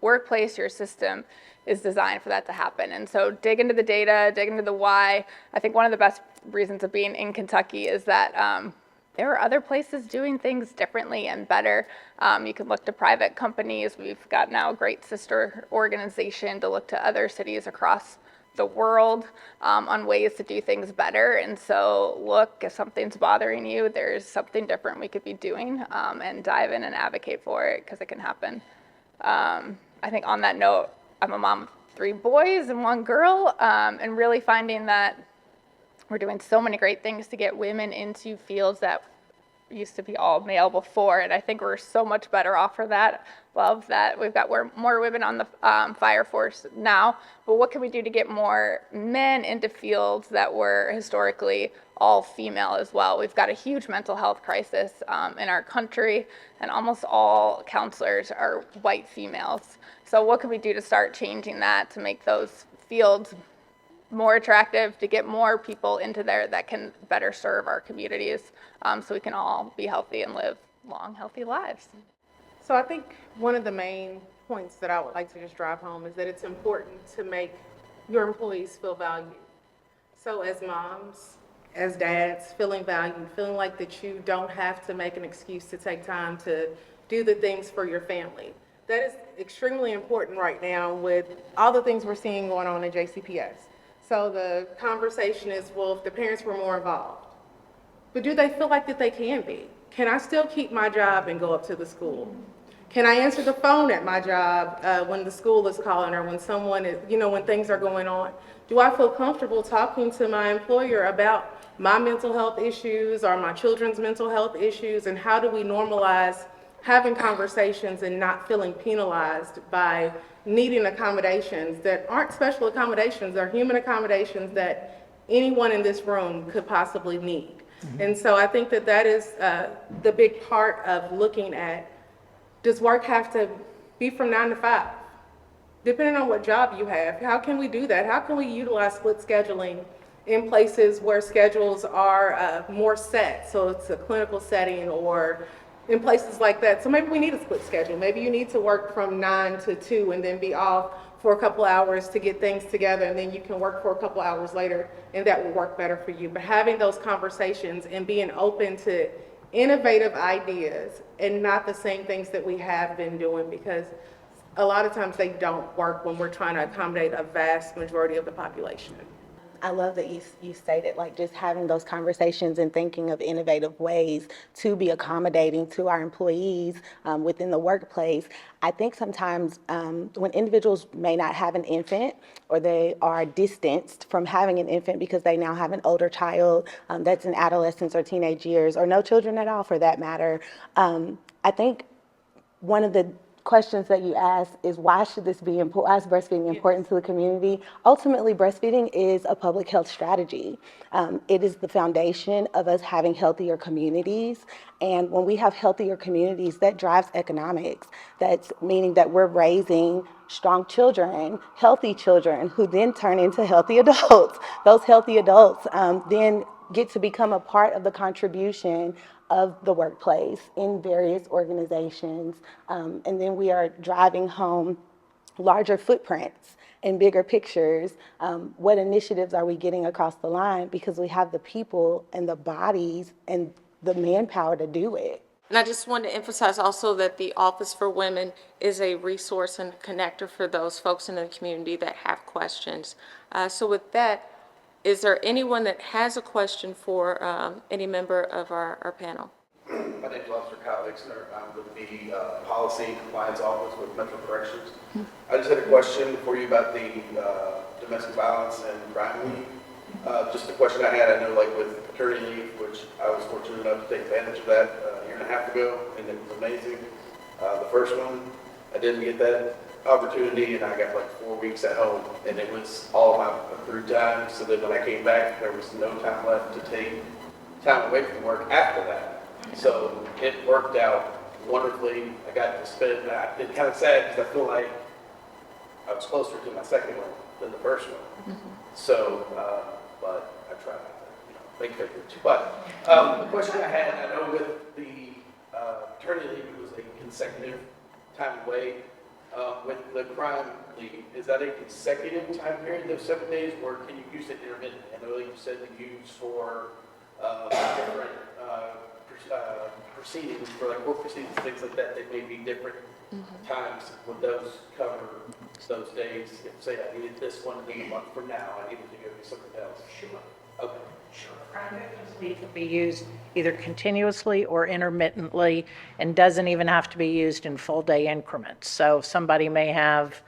workplace, your system is designed for that to happen. And so dig into the data, dig into the why. I think one of the best reasons of being in Kentucky is that there are other places doing things differently and better. You can look to private companies. We've got now a great sister organization to look to other cities across the world on ways to do things better. And so look, if something's bothering you, there's something different we could be doing, and dive in and advocate for it, because it can happen. I think on that note, I'm a mom of 3 boys and 1 girl, and really finding that we're doing so many great things to get women into fields that used to be all male before, and I think we're so much better off for that. Love that we've got more women on the fire force now, but what can we do to get more men into fields that were historically all female as well? We've got a huge mental health crisis in our country, and almost all counselors are white females. So what can we do to start changing that, to make those fields more attractive, to get more people into there that can better serve our communities, so we can all be healthy and live long, healthy lives?
So I think one of the main points that I would like to just drive home is that it's important to make your employees feel valued. So as moms, as dads, feeling valued, feeling like that you don't have to make an excuse to take time to do the things for your family. That is extremely important right now with all the things we're seeing going on in JCPS. So the conversation is, well, if the parents were more involved, but do they feel like that they can be? Can I still keep my job and go up to the school? Can I answer the phone at my job when the school is calling, or when someone is, when things are going on? Do I feel comfortable talking to my employer about my mental health issues or my children's mental health issues? And how do we normalize having conversations and not feeling penalized by needing accommodations that aren't special accommodations, they're human accommodations that anyone in this room could possibly need. And so I think that is the big part of looking at, does work have to be from 9 to 5? Depending on what job you have, how can we do that? How can we utilize split scheduling in places where schedules are more set, so it's a clinical setting or in places like that. So maybe we need a split schedule. Maybe you need to work from 9 to 2 and then be off for a couple hours to get things together, and then you can work for a couple hours later, and that will work better for you. But having those conversations and being open to innovative ideas and not the same things that we have been doing, because a lot of times they don't work when we're trying to accommodate a vast majority of the population.
I love that you stated, like, just having those conversations and thinking of innovative ways to be accommodating to our employees within the workplace. I think sometimes when individuals may not have an infant, or they are distanced from having an infant because they now have an older child that's in adolescence or teenage years, or no children at all for that matter, I think one of the questions that you asked is, why should this be important? Why is breastfeeding important to the community? Ultimately, breastfeeding is a public health strategy. It is the foundation of us having healthier communities. And when we have healthier communities, that drives economics. That's meaning that we're raising strong children, healthy children, who then turn into healthy adults. Those healthy adults then get to become a part of the contribution of the workplace in various organizations. And then we are driving home larger footprints and bigger pictures. What initiatives are we getting across the line? Because we have the people and the bodies and the manpower to do it.
And I just want to emphasize also that the Office for Women is a resource and connector for those folks in the community that have questions. So with that, is there anyone that has a question for any member of our panel?
My name is Officer Kyle Ixner. I'm with the Policy and Compliance Office with Metro Corrections. I just had a question for you about the domestic violence and crime leave. Just a question I had, I know like with paternity leave, which I was fortunate enough to take advantage of that a year and a half ago, and it was amazing. The first one, I didn't get that opportunity, and I got like 4 weeks at home, and it was all my accrued time, so that when I came back, there was no time left to take time away from work after that. So it worked out wonderfully. I got to spend that. It's kind of sad because I feel like I was closer to my second one than the first one. So, but I tried not to, make figures. But the question I had, I know with the paternity leave, it was a consecutive time away. With the crime leave, is that a consecutive time period, those 7 days, or can you use it intermittent? I know you said you use for different proceedings, for like court proceedings, things like that, they may be different times. Would those cover those days? If, say, I needed this one in a month from now, I needed to go do something else. Sure. Okay.
Sure. Crime victims leave can be used either continuously or intermittently, and doesn't even have to be used in full day increments. So somebody may have,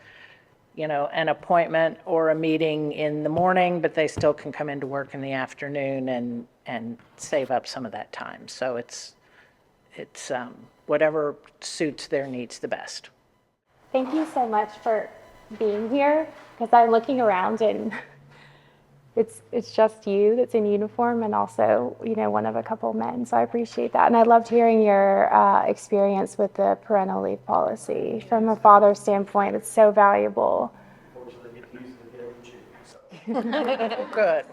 an appointment or a meeting in the morning, but they still can come into work in the afternoon and save up some of that time. So it's whatever suits their needs the best.
Thank you so much for being here, because I'm looking around and it's just you that's in uniform, and also, one of a couple men. So I appreciate that. And I loved hearing your experience with the parental leave policy from a father's standpoint. It's so valuable.
Unfortunately, it used to get every chick.
Good.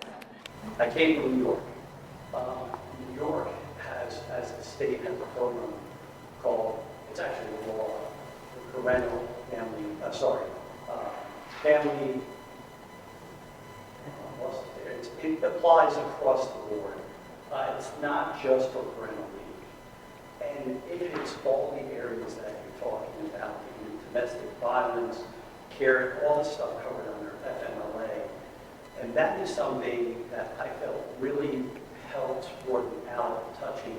I came from New York. New York has, as a state, has a program called, it's actually a law, parental family, family. It applies across the board. It's not just for parental leave. And it is all the areas that you're talking about, domestic violence, care, all the stuff covered under FMLA. And that is something that I felt really helped working out, touching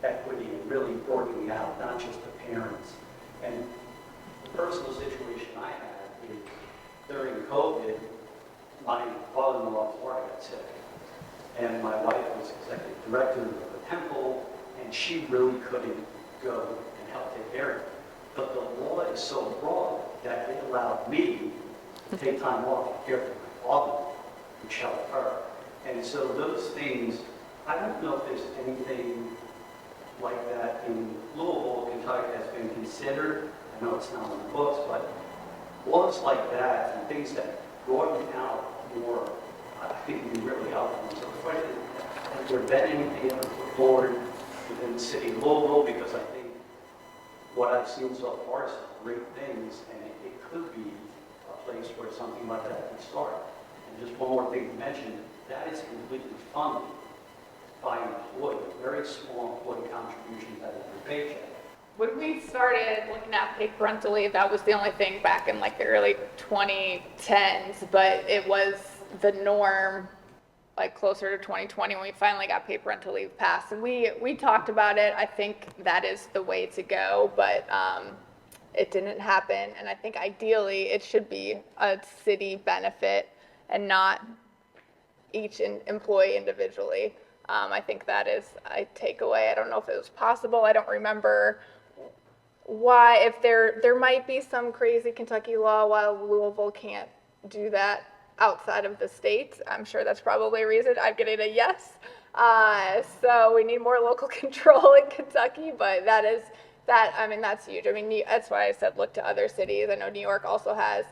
equity and really working out, not just the parents. And the personal situation I had is during COVID, my father-in-law got sick, and my wife was executive director of the temple, and she really couldn't go and help take care of it. But the law is so broad that it allowed me to take time off to care for my father, which helped her. And so those things, I don't know if there's anything like that in Louisville, Kentucky has been considered. I know it's not on the books, but laws like that and things that broaden out your I think would be really helpful. So the question is, has there been anything explored within the city of Louisville? Because I think what I've seen so far is great things, and it could be a place where something like that can start. And just one more thing to mention, that is completely funded by an employee, a very small employee contribution that is your paycheck.
When we started looking at paid parental leave, that was the only thing back in like the early 2010s, but it was the norm like closer to 2020 when we finally got paid parental leave passed. And we talked about it. I think that is the way to go, but it didn't happen. And I think ideally it should be a city benefit and not each employee individually. I think that is a takeaway. I don't know if it was possible. I don't remember why, if there might be some crazy Kentucky law while Louisville can't do that outside of the state. I'm sure that's probably a reason. I'm getting a yes. So we need more local control in Kentucky, but that's huge. I mean, that's why I said look to other cities. I know New York also has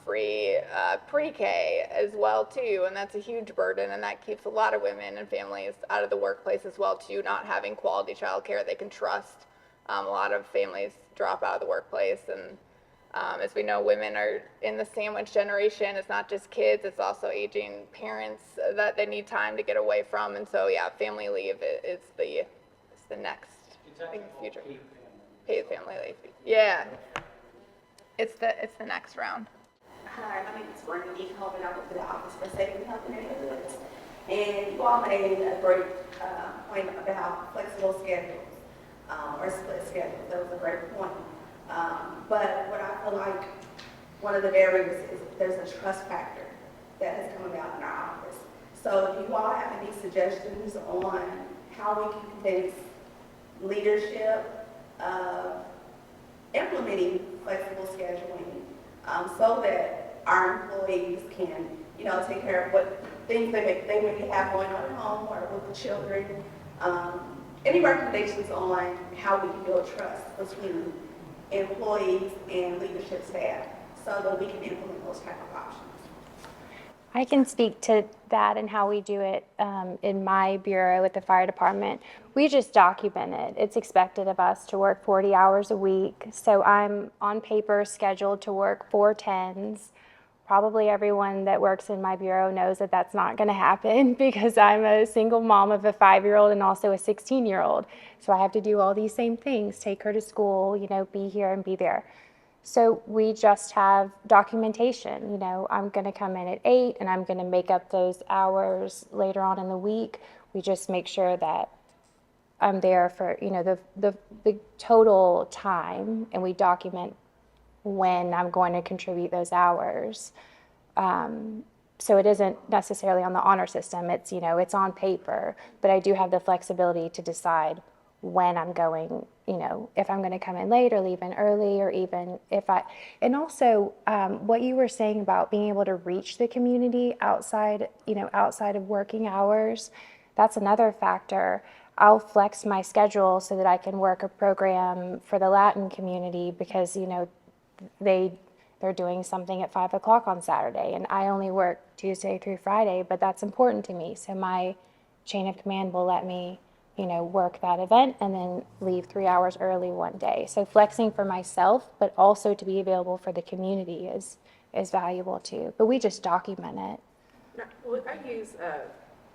free pre-K as well too, and that's a huge burden, and that keeps a lot of women and families out of the workplace as well too, not having quality childcare they can trust. A lot of families drop out of the workplace, and as we know, women are in the sandwich generation. It's not just kids, it's also aging parents that they need time to get away from, and so yeah, family leave is the next thing in the future. Paid family leave. Yeah. It's the next round.
Hi, my name is Brandy Coleman. I work for the Office for Safe and Healthy Neighborhoods. And you all made a great point about flexible schedules or split schedules. That was a great point. But what I feel like one of the barriers is there's a trust factor that has come about in our office. So if you all have any suggestions on how we can convince leadership of implementing flexible scheduling so that our employees can, take care of what things they may have going on at home or with the children. Any recommendations on how we can build trust between employees and leadership staff so that we can implement those type of options?
I can speak to that and how we do it in my bureau at the fire department. We just document it. It's expected of us to work 40 hours a week. So I'm on paper scheduled to work 4 10s. Probably everyone that works in my bureau knows that that's not going to happen because I'm a single mom of a 5-year-old and also a 16-year-old. So I have to do all these same things, take her to school, be here and be there. So we just have documentation. I'm going to come in at 8 and I'm going to make up those hours later on in the week. We just make sure that I'm there for, the total time, and we document when I'm going to contribute those hours. So it isn't necessarily on the honor system. It's, it's on paper, but I do have the flexibility to decide when I'm going, if I'm going to come in late or leave in early, or even and also what you were saying about being able to reach the community outside, outside of working hours, that's another factor. I'll flex my schedule so that I can work a program for the Latin community because, they're doing something at 5 o'clock on Saturday, and I only work Tuesday through Friday, but that's important to me. So my chain of command will let me, work that event and then leave 3 hours early one day. So flexing for myself, but also to be available for the community is valuable too. But we just document it.
Well, I use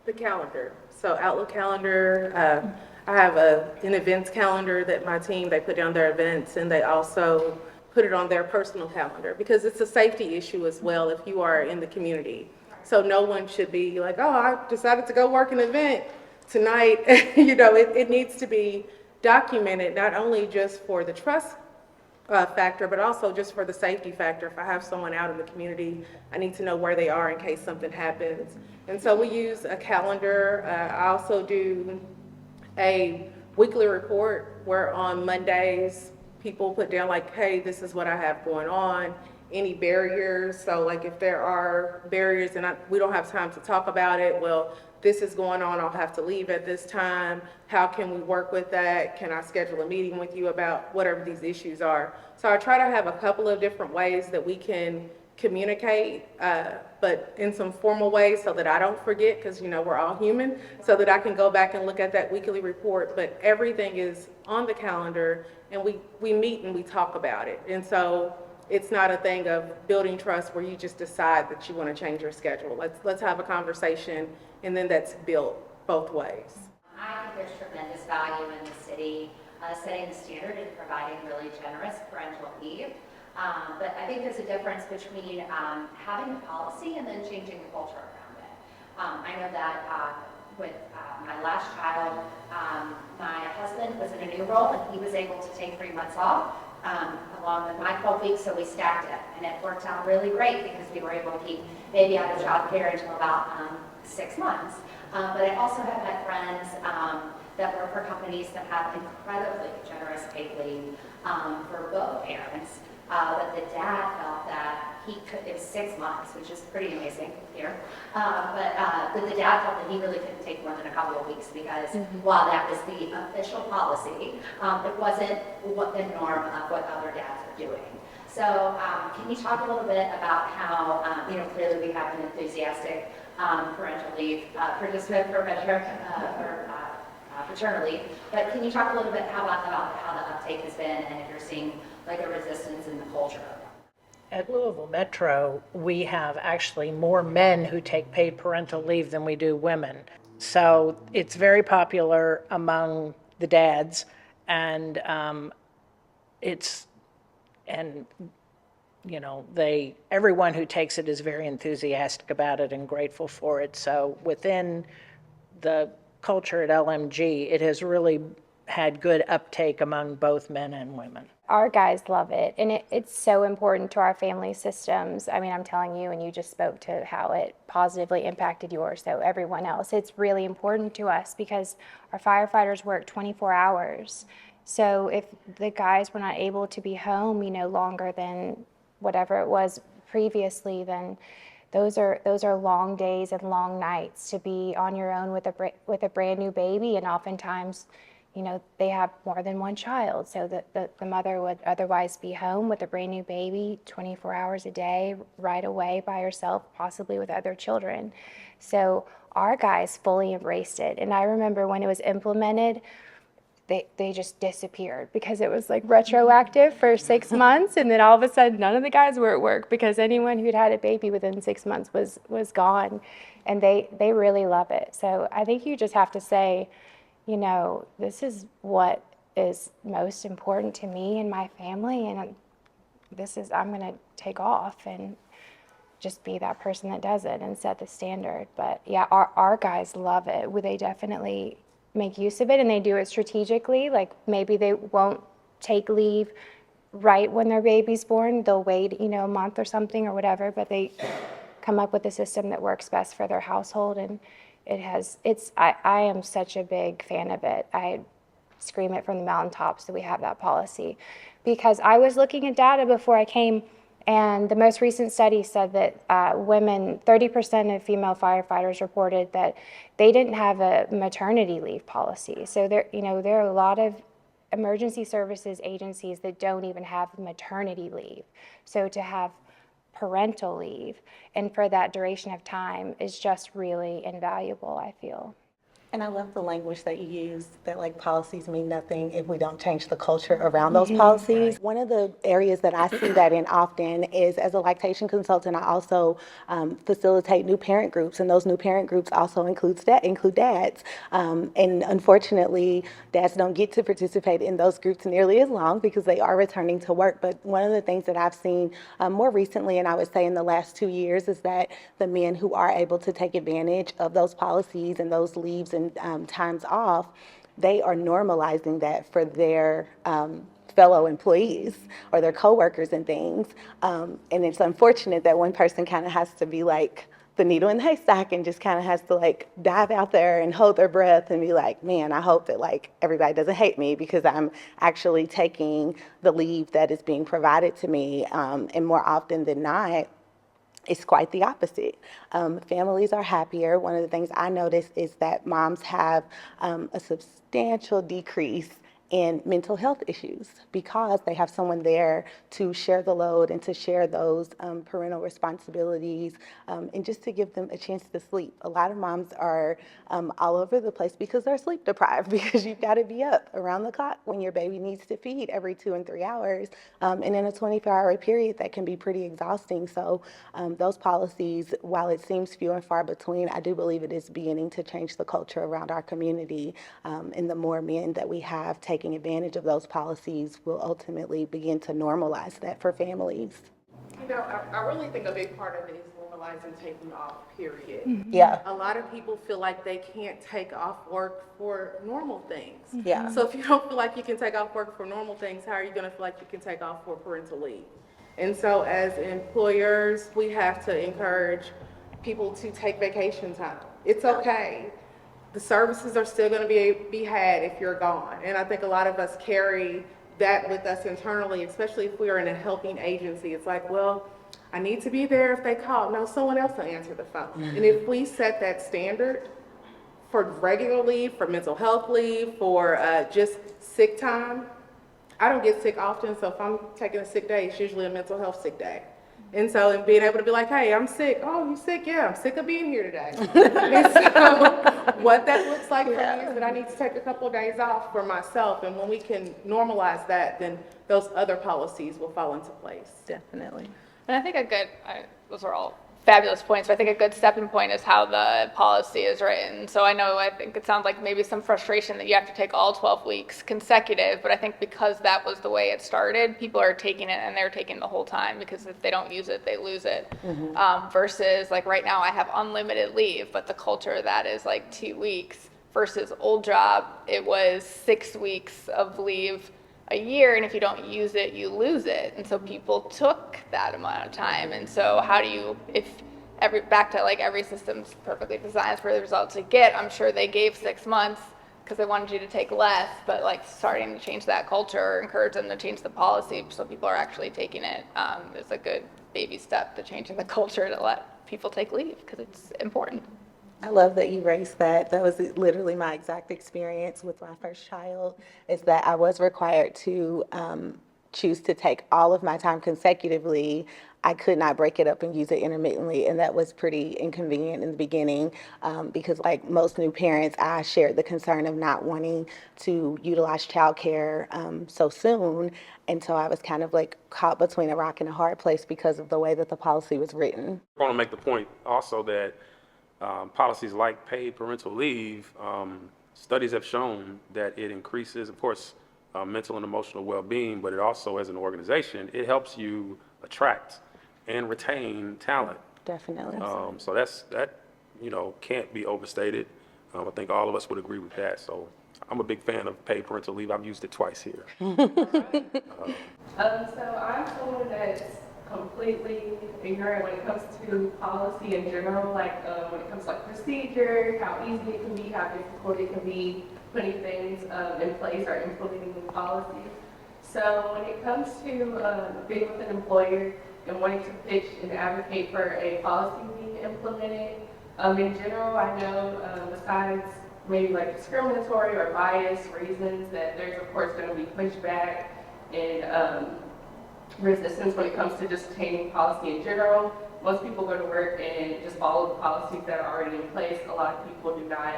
the calendar. So Outlook calendar. I have an events calendar that my team, they put down their events, and they also put it on their personal calendar because it's a safety issue as well if you are in the community. So no one should be like, oh, I decided to go work an event tonight. It needs to be documented, not only just for the trust factor, but also just for the safety factor. If I have someone out in the community, I need to know where they are in case something happens. And so we use a calendar. I also do a weekly report where on Mondays, people put down like, hey, this is what I have going on, any barriers. So like if there are barriers and we don't have time to talk about it, well, this is going on, I'll have to leave at this time. How can we work with that? Can I schedule a meeting with you about whatever these issues are? So I try to have a couple of different ways that we can communicate, but in some formal ways so that I don't forget, because, you know, we're all human, so that I can go back and look at that weekly report. But everything is on the calendar, and we meet and we talk about it. And so it's not a thing of building trust where you just decide that you want to change your schedule. Let's have a conversation, and then that's built both ways.
I think there's tremendous value in the city setting the standard and providing really generous parental leave. But I think there's a difference between having a policy and then changing the culture around it. I know that with my last child, my husband was in a new role and he was able to take 3 months off along with my 12 weeks, so we stacked it. And it worked out really great because we were able to keep baby out of childcare until about 6 months. But I also have met friends that work for companies that have incredibly generous paid leave for both parents. But the dad felt that he could, it was 6 months, which is pretty amazing here. But the dad felt that he really couldn't take more than a couple of weeks because while that was the official policy, it wasn't what the norm of what other dads are doing. So can you talk a little bit about how, clearly we have an enthusiastic parental leave participant for paternal leave, but can you talk a little bit about how the uptake has been and if you're seeing like a resistance in the culture?
At Louisville Metro, we have actually more men who take paid parental leave than we do women. So it's very popular among the dads, and everyone who takes it is very enthusiastic about it and grateful for it. So within the culture at LMG, it has really had good uptake among both men and women.
Our guys love it, and it's so important to our family systems. I mean, I'm telling you, and you just spoke to how it positively impacted yours, so everyone else. It's really important to us because our firefighters work 24 hours. So if the guys were not able to be home, longer than whatever it was previously, then those are long days and long nights to be on your own with a brand new baby, and oftentimes, they have more than one child, so the mother would otherwise be home with a brand new baby 24 hours a day, right away by herself, possibly with other children. So our guys fully embraced it, and I remember when it was implemented, they just disappeared because it was like retroactive for 6 months, and then all of a sudden none of the guys were at work because anyone who'd had a baby within 6 months was gone, and they really love it. So I think you just have to say, this is what is most important to me and my family, and I'm going to take off and just be that person that does it and set the standard. But yeah, our guys love it. They definitely make use of it, and they do it strategically. Like maybe they won't take leave right when their baby's born. They'll wait, a month or something or whatever, but they come up with a system that works best for their household, and I am such a big fan of it. I scream it from the mountaintops that we have that policy, because I was looking at data before I came, and the most recent study said that women, 30% of female firefighters reported that they didn't have a maternity leave policy. So there are a lot of emergency services agencies that don't even have maternity leave. So to have parental leave and for that duration of time is just really invaluable, I feel.
And I love the language that you use, that like policies mean nothing if we don't change the culture around those policies. One of the areas that I see that in often is, as a lactation consultant, I also facilitate new parent groups, and those new parent groups also include dads. And unfortunately, dads don't get to participate in those groups nearly as long because they are returning to work. But one of the things that I've seen more recently, and I would say in the last 2 years, is that the men who are able to take advantage of those policies and those leaves and times off, they are normalizing that for their fellow employees or their coworkers and things. And it's unfortunate that one person kind of has to be like the needle in the haystack and just kind of has to like dive out there and hold their breath and be like, man, I hope that like everybody doesn't hate me because I'm actually taking the leave that is being provided to me. And more often than not, it's quite the opposite. Families are happier. One of the things I noticed is that moms have a substantial decrease and mental health issues because they have someone there to share the load and to share those parental responsibilities and just to give them a chance to sleep. A lot of moms are all over the place because they're sleep deprived because you've got to be up around the clock when your baby needs to feed every 2 and 3 hours. And in a 24-hour period, that can be pretty exhausting. So those policies, while it seems few and far between, I do believe it is beginning to change the culture around our community. And the more men that we have taking advantage of those policies will ultimately begin to normalize that for families.
You know, I really think a big part of it is normalizing taking off, period.
Yeah.
A lot of people feel like they can't take off work for normal things.
Yeah.
So if you don't feel like you can take off work for normal things, how are you going to feel like you can take off for parental leave? And so as employers, we have to encourage people to take vacation time. It's okay. The services are still going to be had if you're gone. And I think a lot of us carry that with us internally, especially if we are in a helping agency. It's like, well, I need to be there if they call. No, someone else will answer the phone. And if we set that standard for regular leave, for mental health leave, for just sick time, I don't get sick often, so if I'm taking a sick day, it's usually a mental health sick day. And so, and being able to be like, hey, I'm sick. Oh, you sick? Yeah, I'm sick of being here today. And so what that looks like for me is that I need to take a couple of days off for myself. And when we can normalize that, then those other policies will fall into place.
Definitely.
And I think those are all fabulous points, but I think a good stepping point is how the policy is written. So I think it sounds like maybe some frustration that you have to take all 12 weeks consecutive, but I think because that was the way it started, people are taking it and they're taking the whole time because if they don't use it, they lose it. Versus like right now I have unlimited leave, but the culture of that is like 2 weeks versus old job, it was 6 weeks of leave a year, and if you don't use it, you lose it. And so people took that amount of time. And so how do you, back to like every system's perfectly designed for the results to get, I'm sure they gave 6 months because they wanted you to take less, but like starting to change that culture, encourage them to change the policy so people are actually taking it is a good baby step to changing the culture to let people take leave because it's important.
I love that you raised that. That was literally my exact experience with my first child, is that I was required to choose to take all of my time consecutively. I could not break it up and use it intermittently, and that was pretty inconvenient in the beginning because like most new parents, I shared the concern of not wanting to utilize childcare so soon, and so I was kind of like caught between a rock and a hard place because of the way that the policy was written.
I want to make the point also that policies like paid parental leave, studies have shown that it increases, of course, mental and emotional well-being, but it also, as an organization, it helps you attract and retain talent.
Definitely.
So that can't be overstated. I think all of us would agree with that. So I'm a big fan of paid parental leave. I've used it twice here.
So I'm someone that's completely ignorant when it comes to policy in general, like when it comes to like procedure, how easy it can be, how difficult it can be putting things in place or implementing new policies. So when it comes to being with an employer and wanting to pitch and advocate for a policy being implemented, in general, I know besides maybe like discriminatory or bias reasons that there's of course going to be pushback and resistance when it comes to just attaining policy in general. Most people go to work and just follow the policies that are already in place. A lot of people do not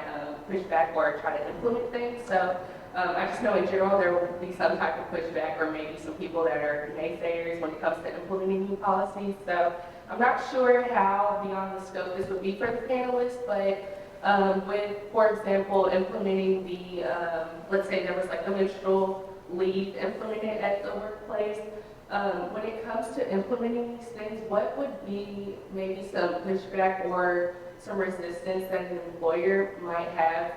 push back or try to implement things. So I just know in general there will be some type of pushback or maybe some people that are naysayers when it comes to implementing new policies. So I'm not sure how beyond the scope this would be for the panelists, but with, for example, implementing the, let's say there was like the menstrual leave implemented at the workplace. When it comes to implementing these things, what would be maybe some pushback or some resistance that an employer might have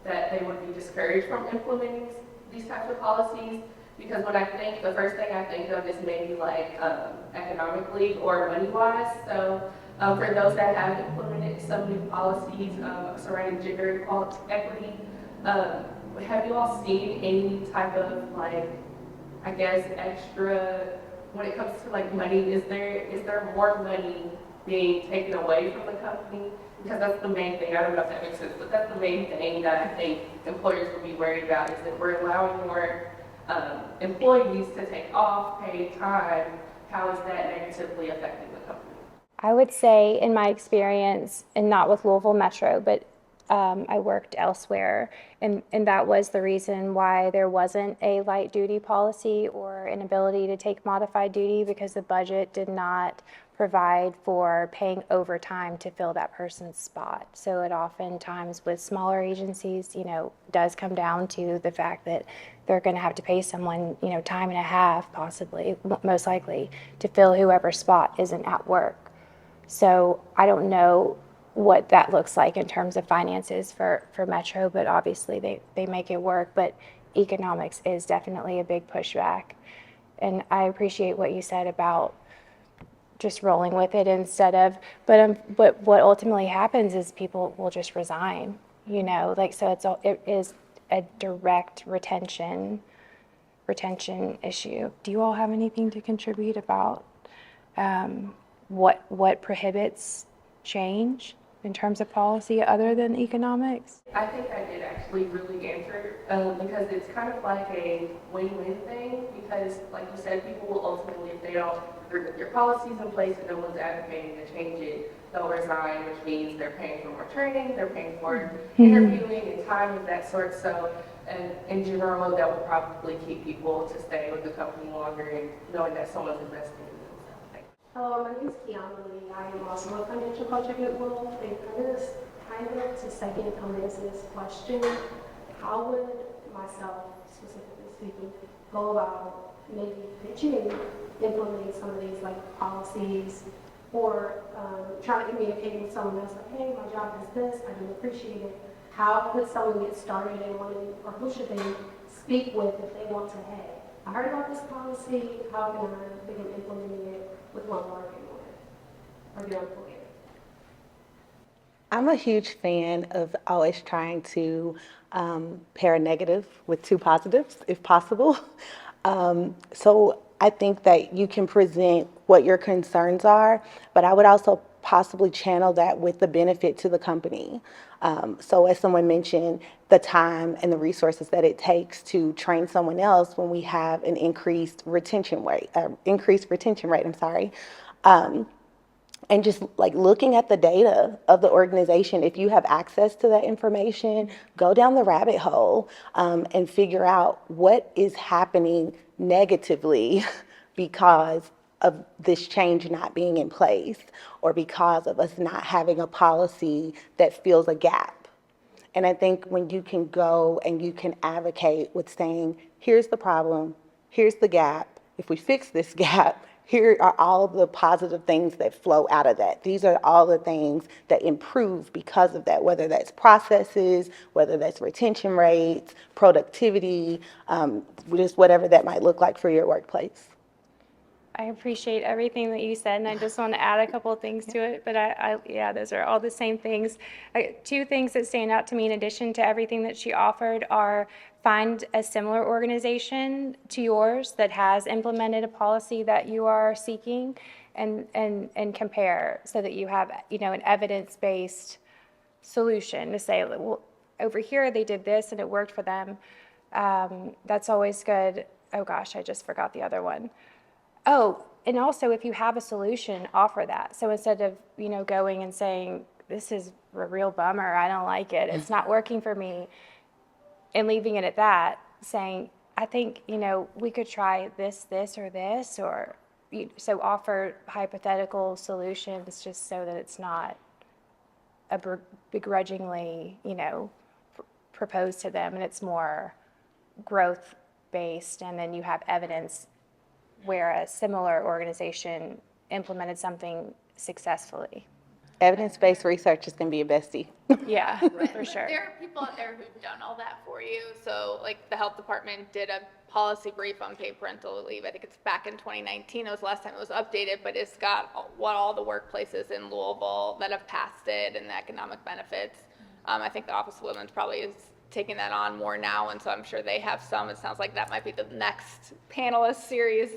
that they would be discouraged from implementing these types of policies? Because when I think, the first thing I think of is maybe like economically or money-wise. So for those that have implemented some new policies surrounding gender equity, have you all seen any type of like, I guess, extra, when it comes to like money, is there more money being taken away from the company
because that's the main thing, I don't know if that makes sense, but that's the main thing that I think employers will be worried about is that we're allowing more employees to take off paid time. How is that negatively affecting the company?
I would say, in my experience, and not with Louisville Metro, but I worked elsewhere, and that was the reason why there wasn't a light duty policy or an ability to take modified duty, because the budget did not provide for paying overtime to fill that person's spot. So it oftentimes, with smaller agencies, does come down to the fact that they're going to have to pay someone, time and a half, possibly, most likely, to fill whoever's spot isn't at work. So I don't know what that looks like in terms of finances for Metro, but obviously they make it work. But economics is definitely a big pushback. And I appreciate what you said about just rolling with it instead of, but what ultimately happens is people will just resign, so it is a direct retention issue. Do you all have anything to contribute about what prohibits change in terms of policy other than economics?
I think I did actually really answer, because it's kind of like a win-win thing, because like you said, people will ultimately, if they don't agree with your policies in place and no one's advocating to change it, they'll resign, which means they're paying for more training, they're paying for interviewing and time of that sort. So, and in general, that will probably keep people to stay with the company longer and knowing that someone's investing in them.
Hello, my name is Kiana Lee. I am also a financial coach at Goodwill. And kind of to second Amaz's question, how would myself, specifically speaking, go about maybe pitching, implementing some of these policies, or trying to communicate with someone else like, hey, my job is this, I do appreciate it. How could someone get started and or who should they speak with if they want to, hey, I heard about this policy, how can I begin implementing it with one working with or the employer?
I'm a huge fan of always trying to pair a negative with two positives, if possible. So I think that you can present what your concerns are, but I would also possibly channel that with the benefit to the company. So as someone mentioned, the time and the resources that it takes to train someone else when we have an increased retention rate, and just looking at the data of the organization, if you have access to that information, go down the rabbit hole and figure out what is happening negatively because of this change not being in place, or because of us not having a policy that fills a gap. And I think when you can go and you can advocate with saying, here's the problem, here's the gap, if we fix this gap, here are all of the positive things that flow out of that. These are all the things that improve because of that, whether that's processes, whether that's retention rates, productivity, just whatever that might look like for your workplace.
I appreciate everything that you said, and I just want to add a couple of things to it, but yeah, those are all the same things. Two things that stand out to me in addition to everything that she offered are find a similar organization to yours that has implemented a policy that you are seeking, and compare so that you have, an evidence-based solution to say, well, over here they did this and it worked for them. That's always good. Oh gosh, I just forgot the other one. Oh, and also if you have a solution, offer that. So instead of, going and saying, this is a real bummer, I don't like it, it's not working for me, and leaving it at that, saying, I think, we could try this, or this, or, so offer hypothetical solutions just so that it's not begrudgingly, proposed to them, and it's more growth-based, and then you have evidence where a similar organization implemented something successfully.
Evidence-based research is going to be a bestie.
Yeah, for sure.
There are people out there who've done all that for you. So the health department did a policy brief on paid parental leave. I think it's back in 2019. It was the last time it was updated, but it's got all the workplaces in Louisville that have passed it and the economic benefits. I think the Office of Women's probably is taking that on more now, and so I'm sure they have some. It sounds like that might be the next panelist series.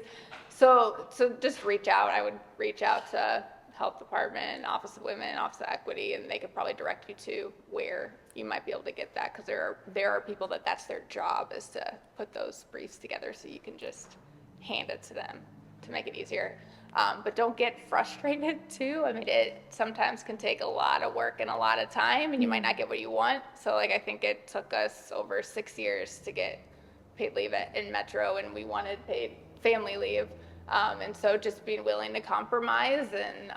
So just reach out. I would reach out to health department, Office of Women, Office of Equity, and they could probably direct you to where you might be able to get that, because there are people that's their job, is to put those briefs together so you can just hand it to them to make it easier. But don't get frustrated too. I mean, it sometimes can take a lot of work and a lot of time, and you might not get what you want. So like, I think it took us over 6 years to get paid leave in Metro, and we wanted paid family leave. And so just being willing to compromise and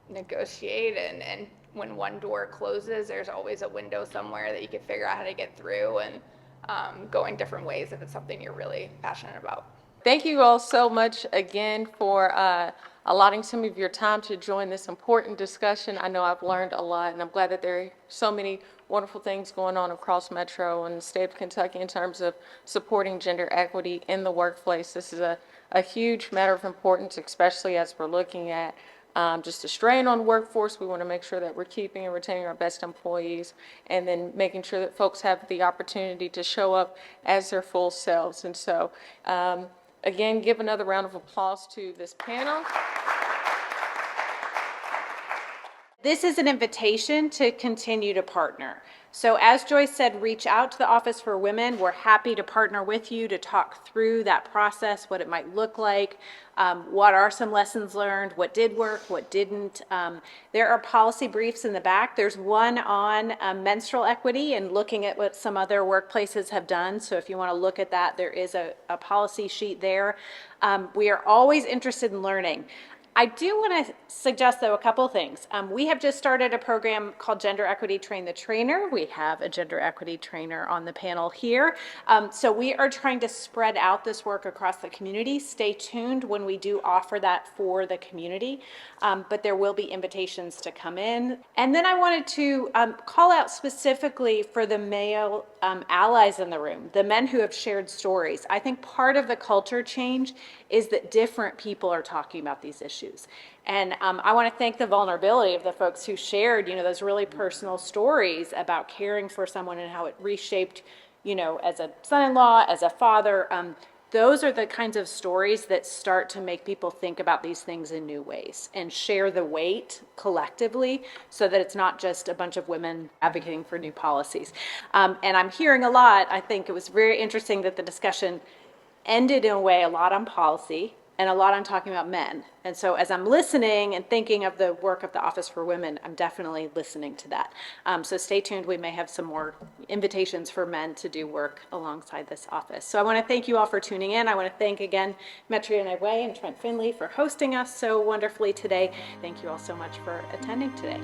negotiate, and when one door closes, there's always a window somewhere that you can figure out how to get through, and going different ways if it's something you're really passionate about.
Thank you all so much again for allotting some of your time to join this important discussion. I know I've learned a lot, and I'm glad that there are so many wonderful things going on across Metro and the state of Kentucky in terms of supporting gender equity in the workplace. This is a huge matter of importance, especially as we're looking at just a strain on the workforce. We want to make sure that we're keeping and retaining our best employees, and then making sure that folks have the opportunity to show up as their full selves. And so, again, give another round of applause to this panel.
This is an invitation to continue to partner. So as Joyce said, reach out to the Office for Women. We're happy to partner with you to talk through that process, what it might look like, what are some lessons learned, what did work, what didn't. There are policy briefs in the back. There's one on menstrual equity and looking at what some other workplaces have done. So if you want to look at that, there is a policy sheet there. We are always interested in learning. I do want to suggest, though, a couple things. We have just started a program called Gender Equity Train the Trainer. We have a gender equity trainer on the panel here. So we are trying to spread out this work across the community. Stay tuned when we do offer that for the community, but there will be invitations to come in. And then I wanted to call out specifically for the male allies in the room, the men who have shared stories. I think part of the culture change is that different people are talking about these issues. And I want to thank the vulnerability of the folks who shared, those really personal stories about caring for someone and how it reshaped, as a son-in-law, as a father. Those are the kinds of stories that start to make people think about these things in new ways and share the weight collectively, so that it's not just a bunch of women advocating for new policies. And I'm hearing a lot. I think it was very interesting that the discussion ended in a way a lot on policy and a lot on talking about men. And so as I'm listening and thinking of the work of the Office for Women, I'm definitely listening to that. So stay tuned. We may have some more invitations for men to do work alongside this office. So I want to thank you all for tuning in. I want to thank again Metro United Way and Trent Finley for hosting us so wonderfully today. Thank you all so much for attending today.